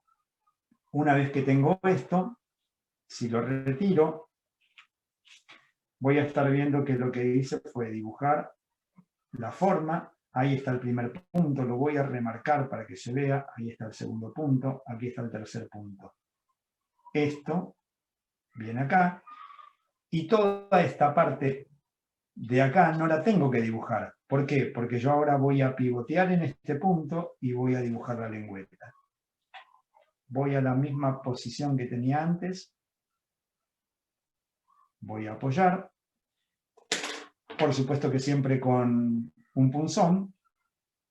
una vez que tengo esto, si lo retiro, voy a estar viendo que lo que hice fue dibujar la forma. Ahí está el primer punto, lo voy a remarcar para que se vea. Ahí está el segundo punto, aquí está el tercer punto. Esto viene acá. Y toda esta parte de acá no la tengo que dibujar. ¿Por qué? Porque yo ahora voy a pivotear en este punto y voy a dibujar la lengüeta. Voy a la misma posición que tenía antes. Voy a apoyar. Por supuesto que siempre con un punzón.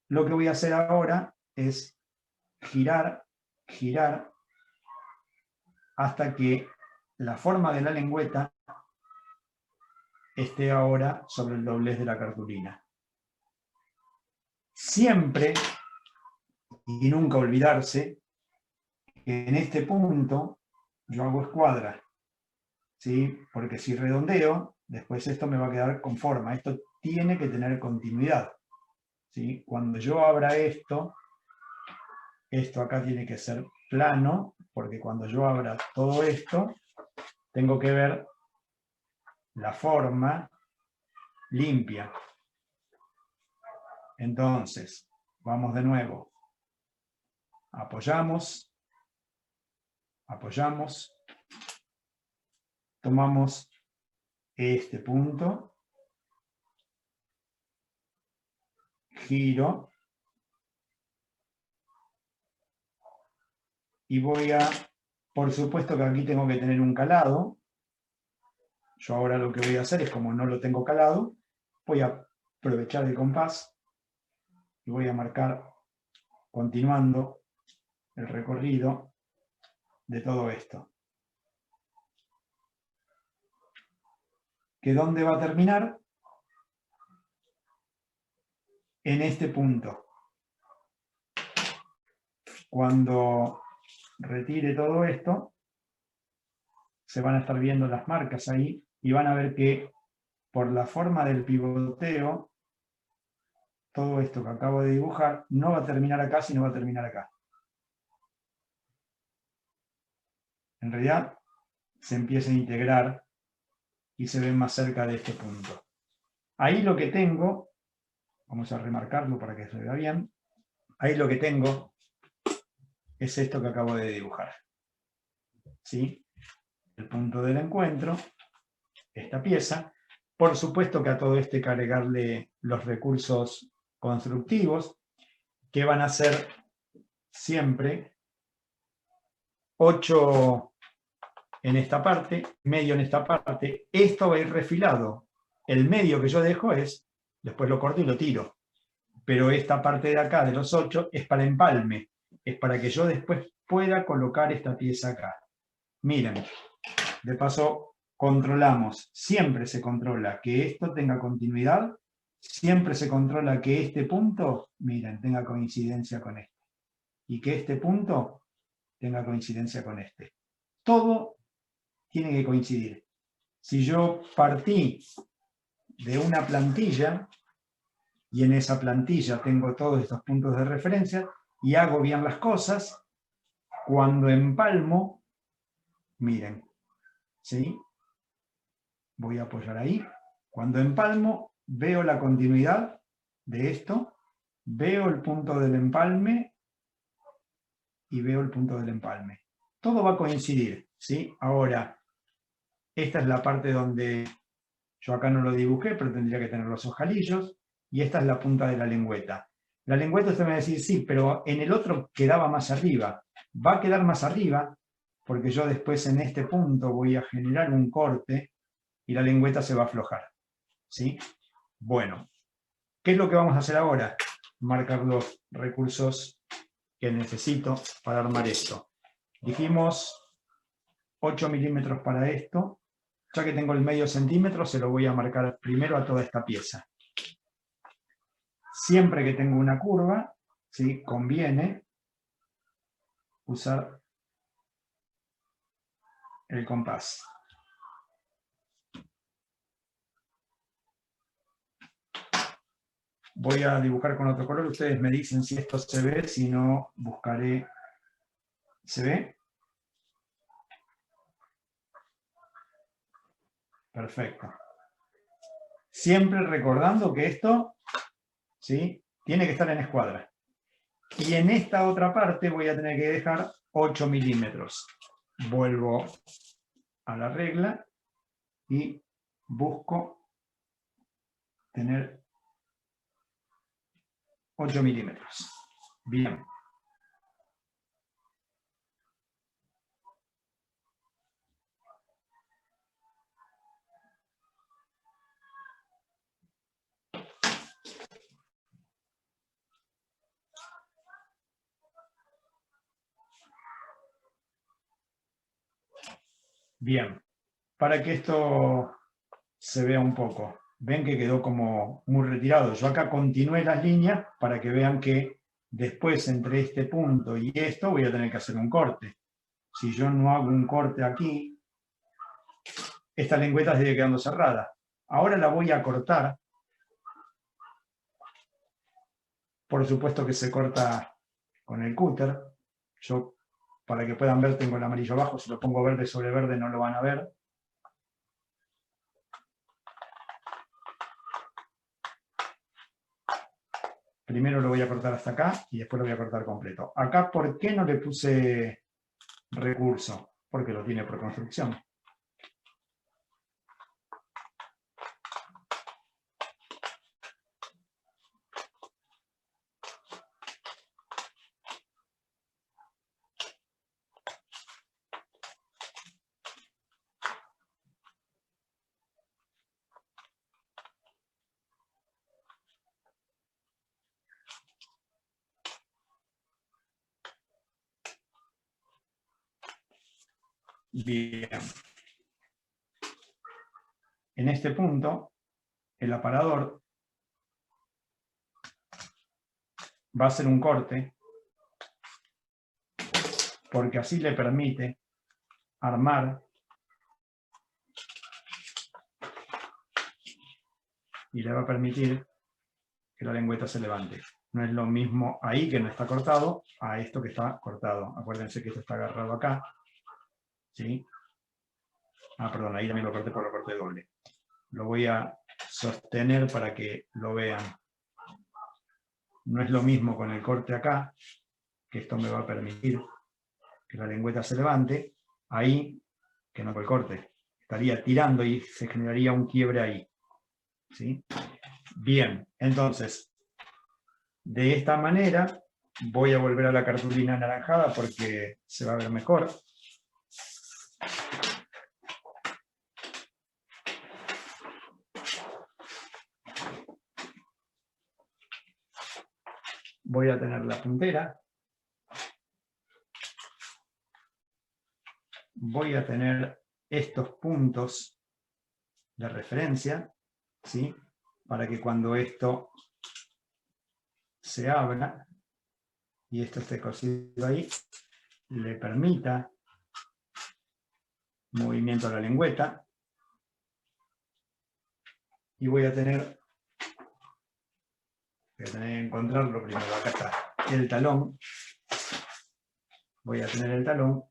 Lo que voy a hacer ahora es girar, hasta que la forma de la lengüeta esté ahora sobre el doblez de la cartulina. Siempre, y nunca olvidarse, que en este punto yo hago escuadra, ¿sí? Porque si redondeo, después esto me va a quedar con forma. Esto tiene que tener continuidad, ¿sí? Cuando yo abra esto acá tiene que ser plano, porque cuando yo abra todo esto, tengo que ver la forma limpia. Entonces, vamos de nuevo. Apoyamos. Tomamos este punto. Giro. Y voy a, por supuesto que aquí tengo que tener un calado. Yo ahora lo que voy a hacer es, como no lo tengo calado, voy a aprovechar el compás y voy a marcar, continuando el recorrido de todo esto. que ¿dónde va a terminar? En este punto. Cuando retire todo esto, se van a estar viendo las marcas ahí y van a ver que por la forma del pivoteo, todo esto que acabo de dibujar no va a terminar acá, sino va a terminar acá. En realidad se empieza a integrar y se ven más cerca de este punto. Ahí lo que tengo, vamos a remarcarlo para que se vea bien, ahí lo que tengo es esto que acabo de dibujar. ¿Sí? El punto del encuentro, esta pieza. Por supuesto que a todo esto hay que agregarle los recursos constructivos, que van a ser siempre 8 en esta parte, medio en esta parte. Esto va a ir refilado. El medio que yo dejo es, después lo corto y lo tiro. Pero esta parte de acá, de los 8, es para empalme. Es para que yo después pueda colocar esta pieza acá. Miren, de paso controlamos, siempre se controla que esto tenga continuidad, siempre se controla que este punto, miren, tenga coincidencia con este. Y que este punto tenga coincidencia con este. Todo tiene que coincidir. Si yo partí de una plantilla, y en esa plantilla tengo todos estos puntos de referencia, y hago bien las cosas, cuando empalmo, miren, ¿sí? Voy a apoyar ahí. Cuando empalmo, veo la continuidad de esto, veo el punto del empalme, y veo el punto del empalme. Todo va a coincidir, ¿sí? Ahora, esta es la parte donde yo acá no lo dibujé, pero tendría que tener los ojalillos, y esta es la punta de la lengüeta. La lengüeta usted me va a decir, sí, pero en el otro quedaba más arriba. Va a quedar más arriba, porque yo después en este punto voy a generar un corte, y la lengüeta se va a aflojar, ¿sí? Bueno, ¿qué es lo que vamos a hacer ahora? Marcar los recursos que necesito para armar esto. Dijimos 8 milímetros para esto. Ya que tengo el medio centímetro, se lo voy a marcar primero a toda esta pieza. Siempre que tengo una curva, ¿sí? Conviene usar el compás. Voy a dibujar con otro color. Ustedes me dicen si esto se ve, si no, buscaré. ¿Se ve? Perfecto. Siempre recordando que esto, ¿sí? Tiene que estar en escuadra. Y en esta otra parte voy a tener que dejar 8 milímetros. Vuelvo a la regla y busco tener 8 milímetros. Bien. Bien, para que esto se vea un poco. Ven que quedó como muy retirado. Yo acá continué las líneas para que vean que después entre este punto y esto voy a tener que hacer un corte. Si yo no hago un corte aquí, esta lengüeta sigue quedando cerrada. Ahora la voy a cortar. Por supuesto que se corta con el cúter. Yo, para que puedan ver, tengo el amarillo abajo. Si lo pongo verde sobre verde no lo van a ver. Primero lo voy a cortar hasta acá y después lo voy a cortar completo. Acá, ¿por qué no le puse recurso? Porque lo tiene por construcción. Bien. en este punto, el aparador va a hacer un corte, porque así le permite armar y le va a permitir que la lengüeta se levante. No es lo mismo ahí, que no está cortado, a esto que está cortado. Acuérdense que esto está agarrado acá. ¿Sí? Ah, perdón, ahí también lo corté por lo corté doble. Lo voy a sostener para que lo vean. No es lo mismo con el corte acá, que esto me va a permitir que la lengüeta se levante, ahí, que no con el corte. Estaría tirando y se generaría un quiebre ahí. ¿Sí? Bien, entonces, de esta manera, voy a volver a la cartulina anaranjada porque se va a ver mejor. Voy a tener la puntera. Voy a tener estos puntos de referencia, ¿sí? Para que cuando esto se abra y esto esté cosido ahí, le permita movimiento a la lengüeta. Y voy a tener que encontrarlo primero. Acá está el talón. Voy a tener el talón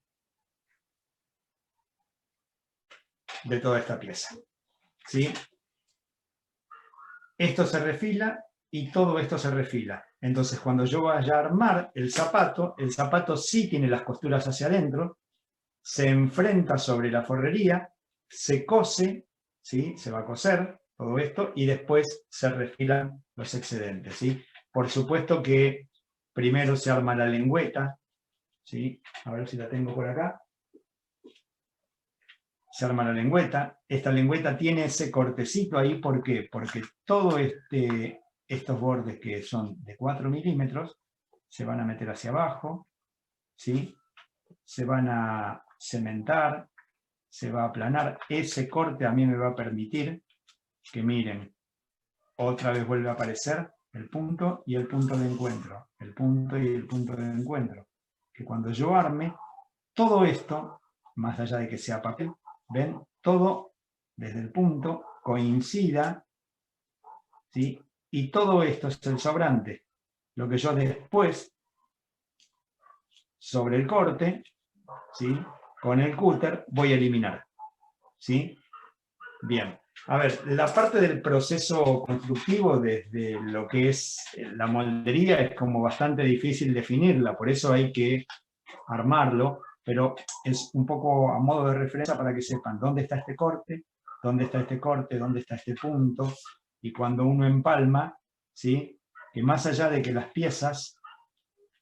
de toda esta pieza. ¿Sí? Esto se refila y todo esto se refila. Entonces, cuando yo vaya a armar el zapato sí tiene las costuras hacia adentro, se enfrenta sobre la forrería, se cose, ¿sí? Se va a coser todo esto y después se refilan los excedentes, ¿sí? Por supuesto que primero se arma la lengüeta, ¿sí? A ver si la tengo por acá. Se arma la lengüeta. Esta lengüeta tiene ese cortecito ahí, ¿por qué? Porque todos estos bordes que son de 4 milímetros se van a meter hacia abajo, ¿sí? Se van a cementar, se va a aplanar. Ese corte a mí me va a permitir que miren, otra vez vuelve a aparecer el punto y el punto de encuentro, el punto y el punto de encuentro. Que cuando yo arme, todo esto, más allá de que sea papel, ven, todo desde el punto coincida, ¿sí? Y todo esto es el sobrante. Lo que yo después, sobre el corte, ¿sí? Con el cúter, voy a eliminar. ¿Sí? Bien. A ver, la parte del proceso constructivo desde lo que es la moldería es como bastante difícil definirla, por eso hay que armarlo, pero es un poco a modo de referencia para que sepan dónde está este corte, dónde está este corte, dónde está este punto, y cuando uno empalma, ¿sí? Que más allá de que las piezas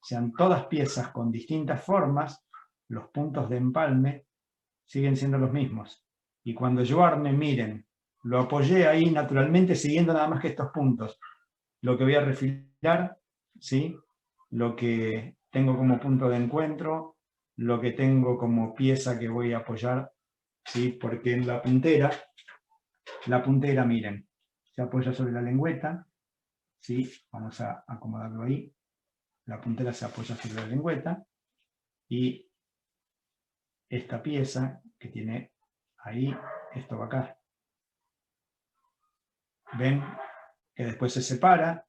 sean todas piezas con distintas formas, los puntos de empalme siguen siendo los mismos. Y cuando yo arme, miren, lo apoyé ahí naturalmente siguiendo nada más que estos puntos. Lo que voy a refilar, ¿sí? Lo que tengo como punto de encuentro, lo que tengo como pieza que voy a apoyar, ¿sí? Porque en la puntera, miren, se apoya sobre la lengüeta, ¿sí? Vamos a acomodarlo ahí. La puntera se apoya sobre la lengüeta y esta pieza que tiene ahí, esto va acá. ¿Ven? Que después se separa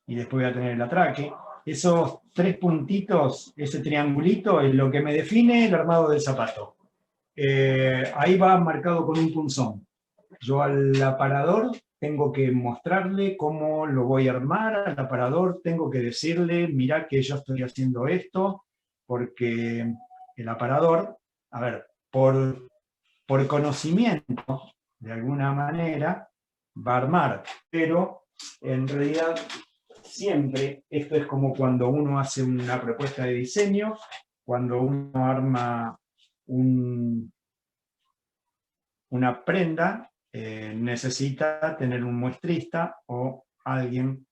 y después voy a tener el atraque. Esos 3 puntitos, ese triangulito, es lo que me define el armado del zapato. Ahí va marcado con un punzón. Yo al aparador tengo que mostrarle cómo lo voy a armar, al aparador tengo que decirle, mirá que yo estoy haciendo esto, porque el aparador, a ver, por conocimiento, de alguna manera, va a armar, pero en realidad siempre, esto es como cuando uno hace una propuesta de diseño, cuando uno arma una prenda, necesita tener un muestrista o alguien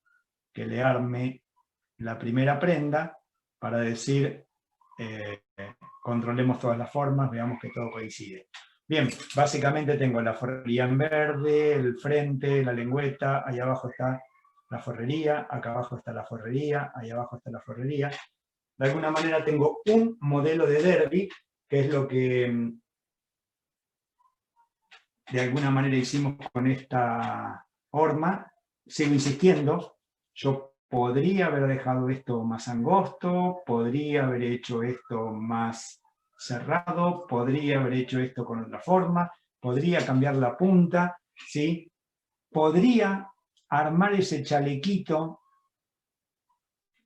que le arme la primera prenda para decir, controlemos todas las formas, veamos que todo coincide. Bien, básicamente tengo la forrería en verde, el frente, la lengüeta, ahí abajo está la forrería, acá abajo está la forrería, ahí abajo está la forrería. De alguna manera tengo un modelo de derby, que es lo que de alguna manera hicimos con esta horma. Sigo insistiendo, yo podría haber dejado esto más angosto, podría haber hecho esto más cerrado, podría haber hecho esto con otra forma, podría cambiar la punta, ¿sí? Podría armar ese chalequito,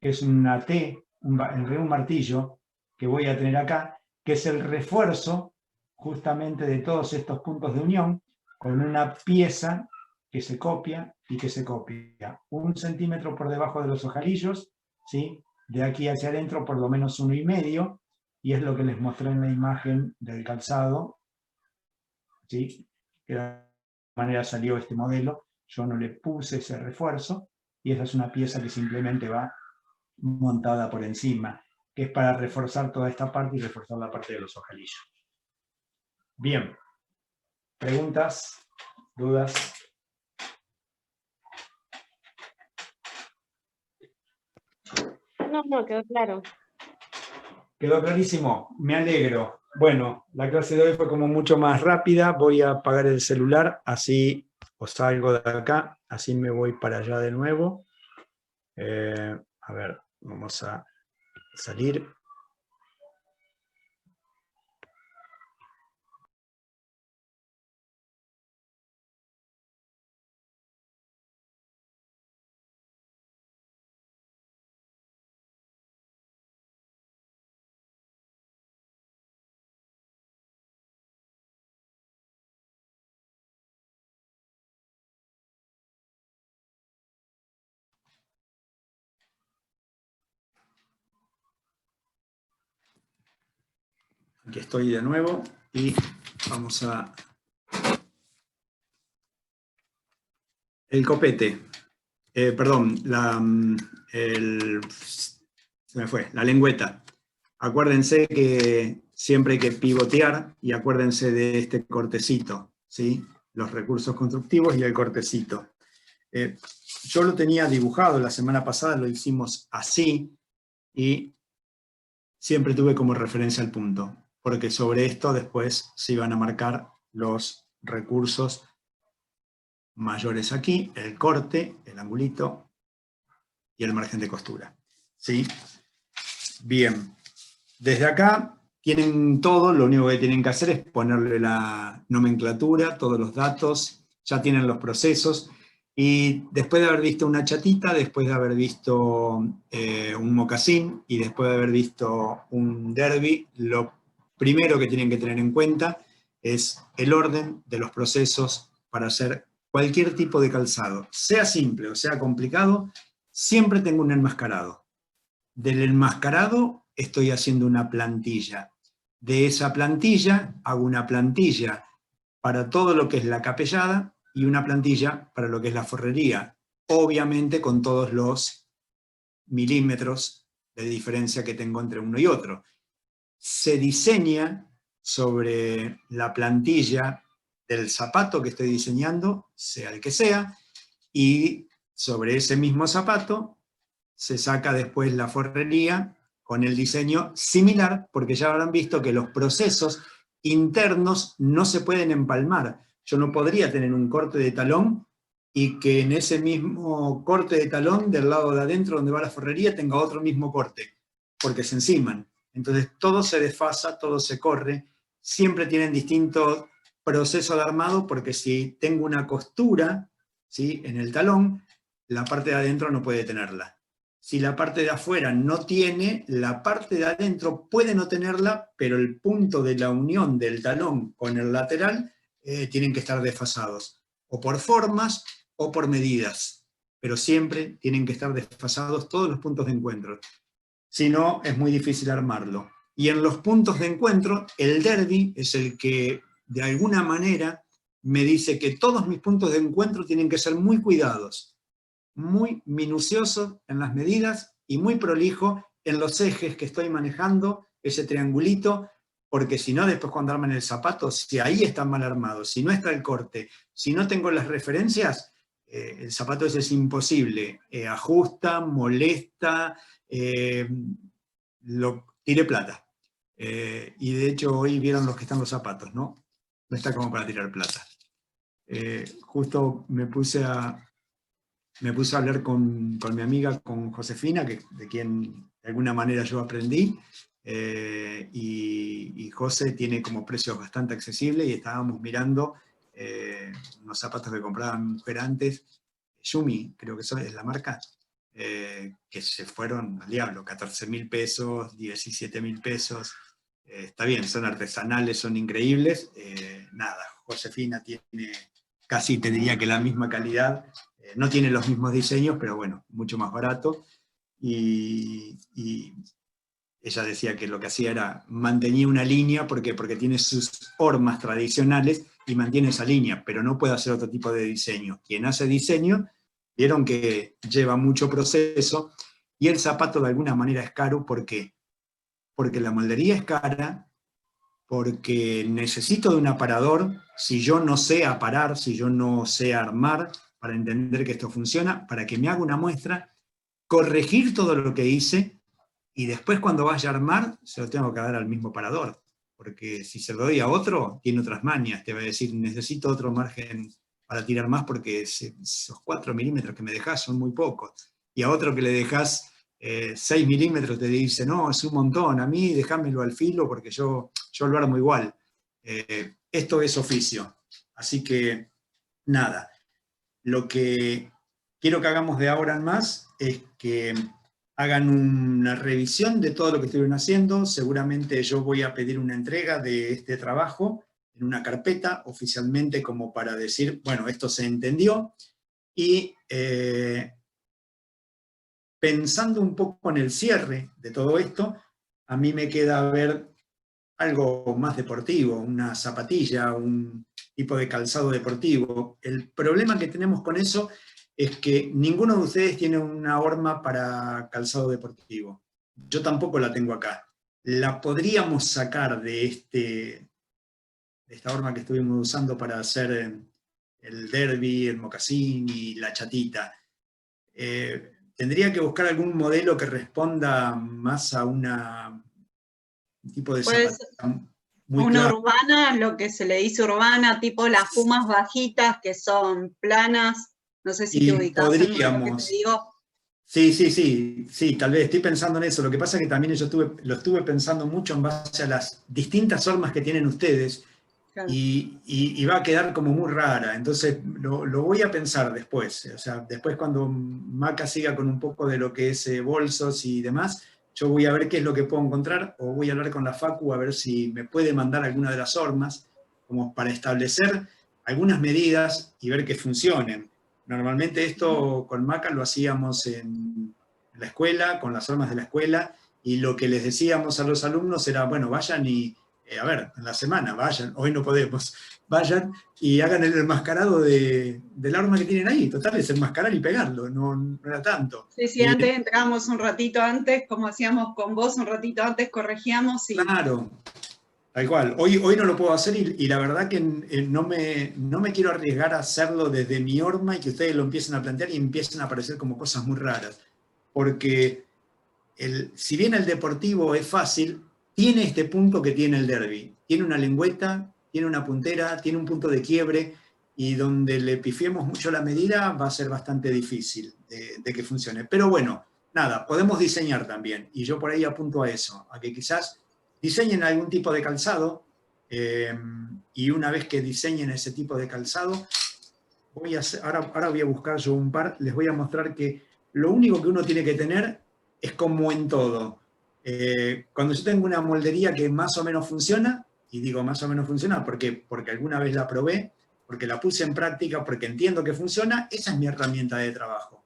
que es una T, un martillo, que voy a tener acá, que es el refuerzo justamente de todos estos puntos de unión, con una pieza que se copia y que se copia 1 centímetro por debajo de los ojalillos, ¿sí? De aquí hacia adentro por lo menos 1,5, y es lo que les mostré en la imagen del calzado, ¿sí? Que de alguna manera salió este modelo, yo no le puse ese refuerzo, y esa es una pieza que simplemente va montada por encima, que es para reforzar toda esta parte y reforzar la parte de los ojalillos. Bien, ¿preguntas? ¿Dudas? No, quedó claro. ¿Quedó clarísimo? Me alegro. Bueno, la clase de hoy fue como mucho más rápida. Voy a apagar el celular, así os salgo de acá, así me voy para allá de nuevo. A ver, vamos a salir. Aquí estoy de nuevo y vamos a... El copete. Perdón, se me fue, la lengüeta. Acuérdense que siempre hay que pivotear y acuérdense de este cortecito, ¿sí? Los recursos constructivos y el cortecito. Yo lo tenía dibujado la semana pasada, lo hicimos así y siempre tuve como referencia el punto, porque sobre esto después se iban a marcar los recursos mayores aquí, el corte, el angulito y el margen de costura, ¿sí? Bien, desde acá tienen todo, lo único que tienen que hacer es ponerle la nomenclatura, todos los datos, ya tienen los procesos, y después de haber visto una chatita, después de haber visto un mocasín, y después de haber visto un derby, lo primero que tienen que tener en cuenta es el orden de los procesos para hacer cualquier tipo de calzado, sea simple o sea complicado, siempre tengo un enmascarado. Del enmascarado estoy haciendo una plantilla. De esa plantilla hago una plantilla para todo lo que es la capellada y una plantilla para lo que es la forrería, obviamente con todos los milímetros de diferencia que tengo entre uno y otro. Se diseña sobre la plantilla del zapato que estoy diseñando, sea el que sea, y sobre ese mismo zapato se saca después la forrería con el diseño similar, porque ya habrán visto que los procesos internos no se pueden empalmar. Yo no podría tener un corte de talón y que en ese mismo corte de talón, del lado de adentro donde va la forrería, tenga otro mismo corte, porque se enciman. Entonces todo se desfasa, todo se corre, siempre tienen distintos procesos de armado, porque si tengo una costura, ¿sí?, en el talón, la parte de adentro no puede tenerla. Si la parte de afuera no tiene, la parte de adentro puede no tenerla, pero el punto de la unión del talón con el lateral tienen que estar desfasados, o por formas o por medidas, pero siempre tienen que estar desfasados todos los puntos de encuentro. Si no, es muy difícil armarlo. Y en los puntos de encuentro, el derby es el que de alguna manera me dice que todos mis puntos de encuentro tienen que ser muy cuidados, muy minucioso en las medidas y muy prolijo en los ejes que estoy manejando, ese triangulito, porque si no, después cuando arman el zapato, si ahí está mal armado, si no está el corte, si no tengo las referencias, el zapato ese es imposible. Ajusta, molesta, tiré plata. Y de hecho hoy vieron los que están los zapatos, ¿no? No está como para tirar plata. Justo me puse a hablar con mi amiga, con Josefina, de quien de alguna manera yo aprendí, y José tiene como precios bastante accesibles, y estábamos mirando unos zapatos que compraba mi mujer antes, Yumi, creo que es la marca, que se fueron al diablo, 14.000 pesos, 17.000 pesos. Está bien, son artesanales, son increíbles. Nada, Josefina tiene casi, te diría que la misma calidad, no tiene los mismos diseños, pero bueno, mucho más barato. Y ella decía que lo que hacía era, mantenía una línea, porque tiene sus hormas tradicionales y mantiene esa línea, pero no puede hacer otro tipo de diseño. Quien hace diseño, vieron que lleva mucho proceso, y el zapato de alguna manera es caro. ¿Por qué? Porque la moldería es cara, porque necesito de un aparador. Si yo no sé aparar, si yo no sé armar, para entender que esto funciona, para que me haga una muestra, corregir todo lo que hice, y después cuando vaya a armar, se lo tengo que dar al mismo aparador, porque si se lo doy a otro, tiene otras mañas, te va a decir, necesito otro margen para tirar más, porque esos 4 milímetros que me dejás son muy pocos, y a otro que le dejás 6 milímetros te dice, no, es un montón, a mí déjamelo al filo, porque yo lo armo igual. Esto es oficio, así que nada. Lo que quiero que hagamos de ahora en más es que hagan una revisión de todo lo que estuvieron haciendo. Seguramente yo voy a pedir una entrega de este trabajo en una carpeta oficialmente, como para decir, bueno, esto se entendió. Y pensando un poco en el cierre de todo esto, a mí me queda ver algo más deportivo, una zapatilla, un tipo de calzado deportivo. El problema que tenemos con eso es que ninguno de ustedes tiene una horma para calzado deportivo. Yo tampoco la tengo acá. La podríamos sacar de esta horma que estuvimos usando para hacer el derby, el mocasín y la chatita. Tendría que buscar algún modelo que responda más a un tipo de zapatilla muy una claro. Urbana, lo que se le dice Urbana, tipo las Pumas bajitas que son planas. No sé si te ubicas. Podríamos. En lo que te digo. Sí, tal vez estoy pensando en eso. Lo que pasa es que también yo lo estuve pensando mucho en base a las distintas hormas que tienen ustedes, claro. y va a quedar como muy rara. Entonces lo voy a pensar después. O sea, después cuando Maca siga con un poco de lo que es bolsos y demás, yo voy a ver qué es lo que puedo encontrar, o voy a hablar con la Facu a ver si me puede mandar alguna de las hormas, como para establecer algunas medidas y ver que funcionen. Normalmente esto con Maca lo hacíamos en la escuela, con las hormas de la escuela, y lo que les decíamos a los alumnos era, bueno, vayan y, a ver, en la semana, vayan, hoy no podemos, vayan y hagan el enmascarado de la horma que tienen ahí. Total, es enmascarar y pegarlo, no era tanto. Sí, antes entrábamos un ratito antes, como hacíamos con vos, un ratito antes corregíamos y... Claro. Tal cual. Hoy no lo puedo hacer, y la verdad que no me quiero arriesgar a hacerlo desde mi horma y que ustedes lo empiecen a plantear y empiecen a aparecer como cosas muy raras. Porque si bien el deportivo es fácil, tiene este punto que tiene el derby. Tiene una lengüeta, tiene una puntera, tiene un punto de quiebre, y donde le pifiemos mucho la medida va a ser bastante difícil de que funcione. Pero bueno, nada, podemos diseñar también. Y yo por ahí apunto a eso, a que quizás diseñen algún tipo de calzado, y una vez que diseñen ese tipo de calzado, ahora voy a buscar yo un par, les voy a mostrar que lo único que uno tiene que tener es como en todo. Cuando yo tengo una moldería que más o menos funciona, y digo más o menos funciona porque alguna vez la probé, porque la puse en práctica, porque entiendo que funciona, esa es mi herramienta de trabajo.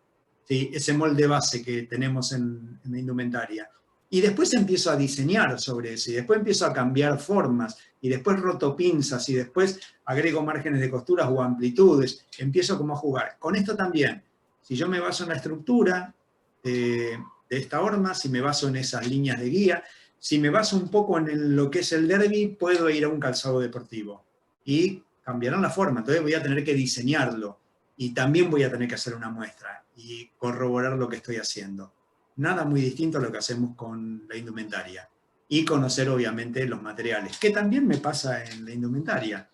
¿Sí? Ese molde base que tenemos en la indumentaria. Y después empiezo a diseñar sobre eso, y después empiezo a cambiar formas, y después roto pinzas, y después agrego márgenes de costuras o amplitudes, empiezo como a jugar. Con esto también, si yo me baso en la estructura de esta horma, si me baso en esas líneas de guía, si me baso un poco en lo que es el derby, puedo ir a un calzado deportivo. Y cambiarán la forma, entonces voy a tener que diseñarlo. Y también voy a tener que hacer una muestra y corroborar lo que estoy haciendo. Nada muy distinto a lo que hacemos con la indumentaria. Y conocer, obviamente, los materiales, que también me pasa en la indumentaria.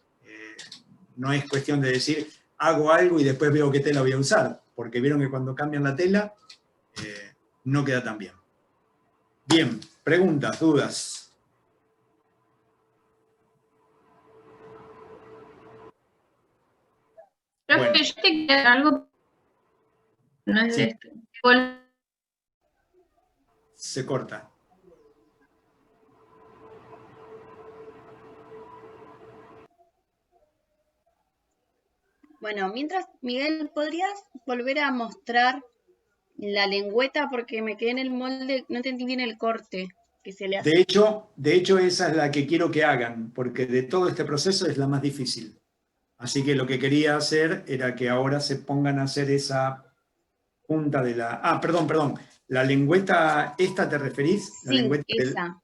No es cuestión de decir, hago algo y después veo qué tela voy a usar, porque vieron que cuando cambian la tela, no queda tan bien. Bien, preguntas, dudas. Profe, yo te quiero algo. No es Sí. de esto. Se corta. Bueno, mientras, Miguel, ¿podrías volver a mostrar la lengüeta? Porque me quedé en el molde, no entendí bien el corte que se le hace. De hecho, esa es la que quiero que hagan, porque de todo este proceso es la más difícil. Así que lo que quería hacer era que ahora se pongan a hacer esa punta de la... Ah, perdón. ¿La lengüeta esta te referís? ¿La Sí, lengüeta esa.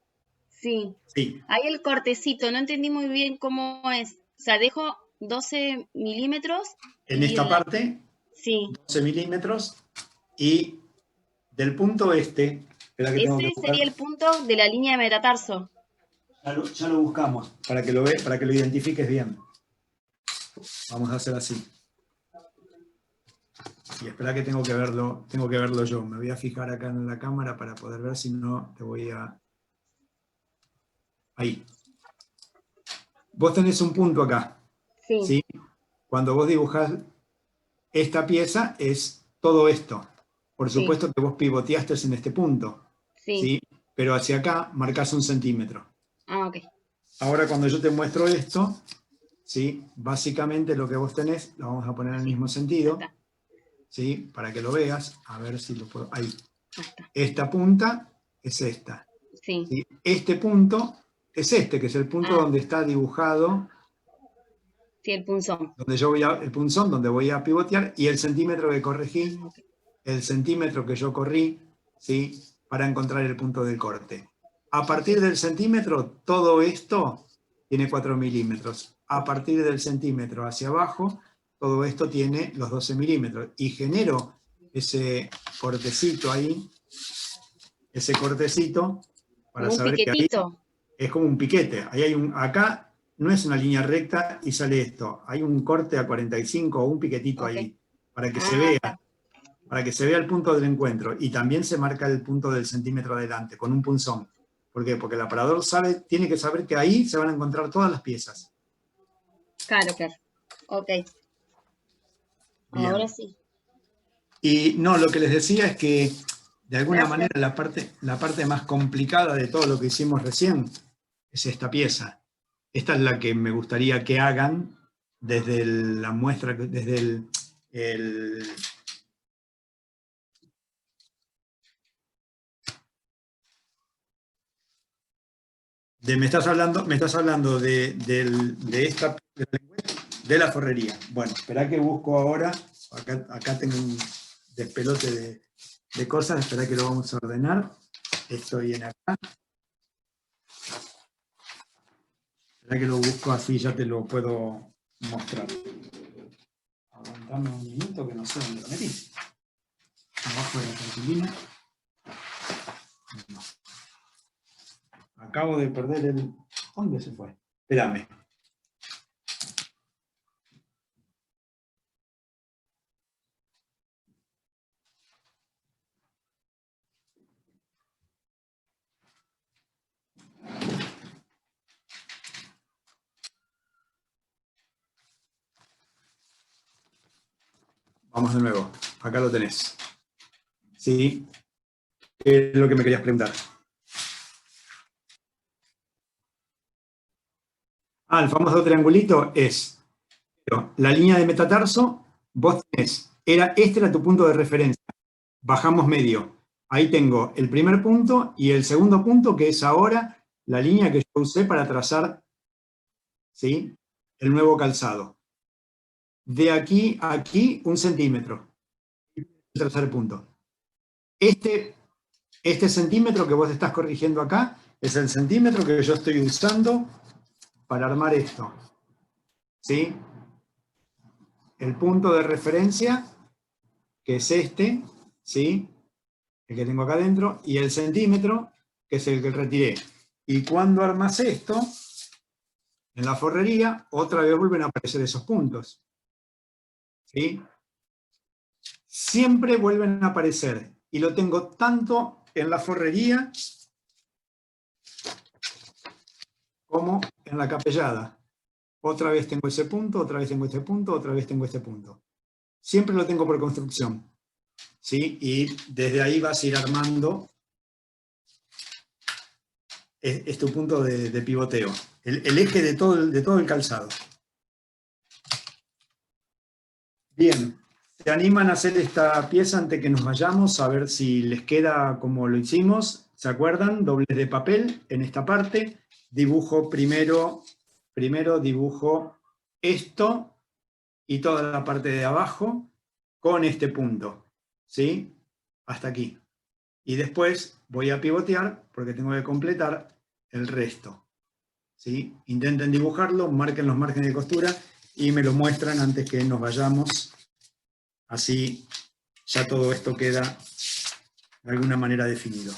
Sí. Sí. Ahí el cortecito, no entendí muy bien cómo es. O sea, dejo 12 milímetros. En esta parte, sí. 12 milímetros, y del punto este... Ese sería el punto de la línea de metatarso. Ya lo buscamos, para que lo identifiques bien. Vamos a hacer así. Y espera que tengo que verlo yo. Me voy a fijar acá en la cámara para poder ver, si no te voy a... Ahí. Vos tenés un punto acá. Sí. ¿Sí? Cuando vos dibujás esta pieza es todo esto. Por supuesto que vos pivoteaste en este punto. Sí. ¿Sí? Pero hacia acá marcás 1 centímetro. Ah, ok. Ahora cuando yo te muestro esto, ¿sí? Básicamente lo que vos tenés, lo vamos a poner en el mismo sentido, ¿sí? Para que lo veas, a ver si lo puedo... Ahí. Esta punta es esta. Sí. ¿Sí? Este punto es este, que es el punto donde está dibujado. Sí, el punzón. El punzón, donde voy a pivotear, y el centímetro que corregí, el centímetro que yo corrí, ¿sí? Para encontrar el punto del corte. A partir del centímetro, todo esto tiene 4 milímetros. A partir del centímetro hacia abajo, todo esto tiene los 12 milímetros. Y genero ese cortecito ahí, ese cortecito, para saber que ahí es como un piquete. Ahí hay acá no es una línea recta y sale esto. Hay un corte a 45 o un piquetito ahí, para que se vea. Para que se vea el punto del encuentro, y también se marca el punto del centímetro adelante, con un punzón. ¿Por qué? Porque el aparador tiene que saber que ahí se van a encontrar todas las piezas. Claro. Ok. Bien. Ahora sí. Y no, lo que les decía es que, de alguna manera, la parte más complicada de todo lo que hicimos recién es esta pieza. Esta es la que me gustaría que hagan desde la muestra, desde me estás hablando de la forrería. Bueno, espera que busco ahora. Acá tengo un despelote de cosas. Espera que lo vamos a ordenar. Estoy en acá. Espera que lo busco, así ya te lo puedo mostrar. Aguantame un minuto que no sé dónde lo metí. Abajo de la cartulina. No. Acabo de perder el... ¿Dónde se fue? Espérame. Vamos de nuevo. Acá lo tenés. ¿Sí? ¿Qué es lo que me querías preguntar? El famoso triangulito es la línea de metatarso. Vos tenés, este era tu punto de referencia. Bajamos medio. Ahí tengo el primer punto y el segundo punto, que es ahora la línea que yo usé para trazar, ¿sí?, el nuevo calzado. De aquí a aquí, 1 centímetro. El tercer punto. Este centímetro que vos estás corrigiendo acá es el centímetro que yo estoy usando para armar esto. ¿Sí? El punto de referencia, que es este, ¿sí? El que tengo acá adentro, y el centímetro, que es el que retiré. Y cuando armas esto, en la forrería, otra vez vuelven a aparecer esos puntos. ¿Sí? Siempre vuelven a aparecer. Y lo tengo tanto en la forrería como en la capellada. Otra vez tengo ese punto, otra vez tengo este punto, otra vez tengo este punto. Siempre lo tengo por construcción. ¿Sí? Y desde ahí vas a ir armando este punto de pivoteo. El eje de todo el calzado. Bien. ¿Se animan a hacer esta pieza antes que nos vayamos? A ver si les queda como lo hicimos. ¿Se acuerdan? Doblez de papel en esta parte. Dibujo primero dibujo esto y toda la parte de abajo con este punto. ¿Sí? Hasta aquí. Y después voy a pivotear porque tengo que completar el resto. ¿Sí? Intenten dibujarlo, marquen los márgenes de costura y me lo muestran antes que nos vayamos. Así ya todo esto queda de alguna manera definido.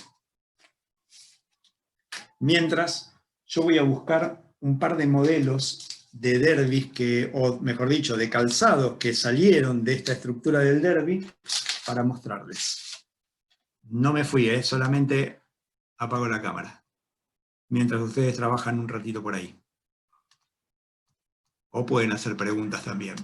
Mientras, yo voy a buscar un par de modelos de derbis, o mejor dicho, de calzados que salieron de esta estructura del derbi para mostrarles. No me fui, solamente apago la cámara. Mientras ustedes trabajan un ratito por ahí. O pueden hacer preguntas también.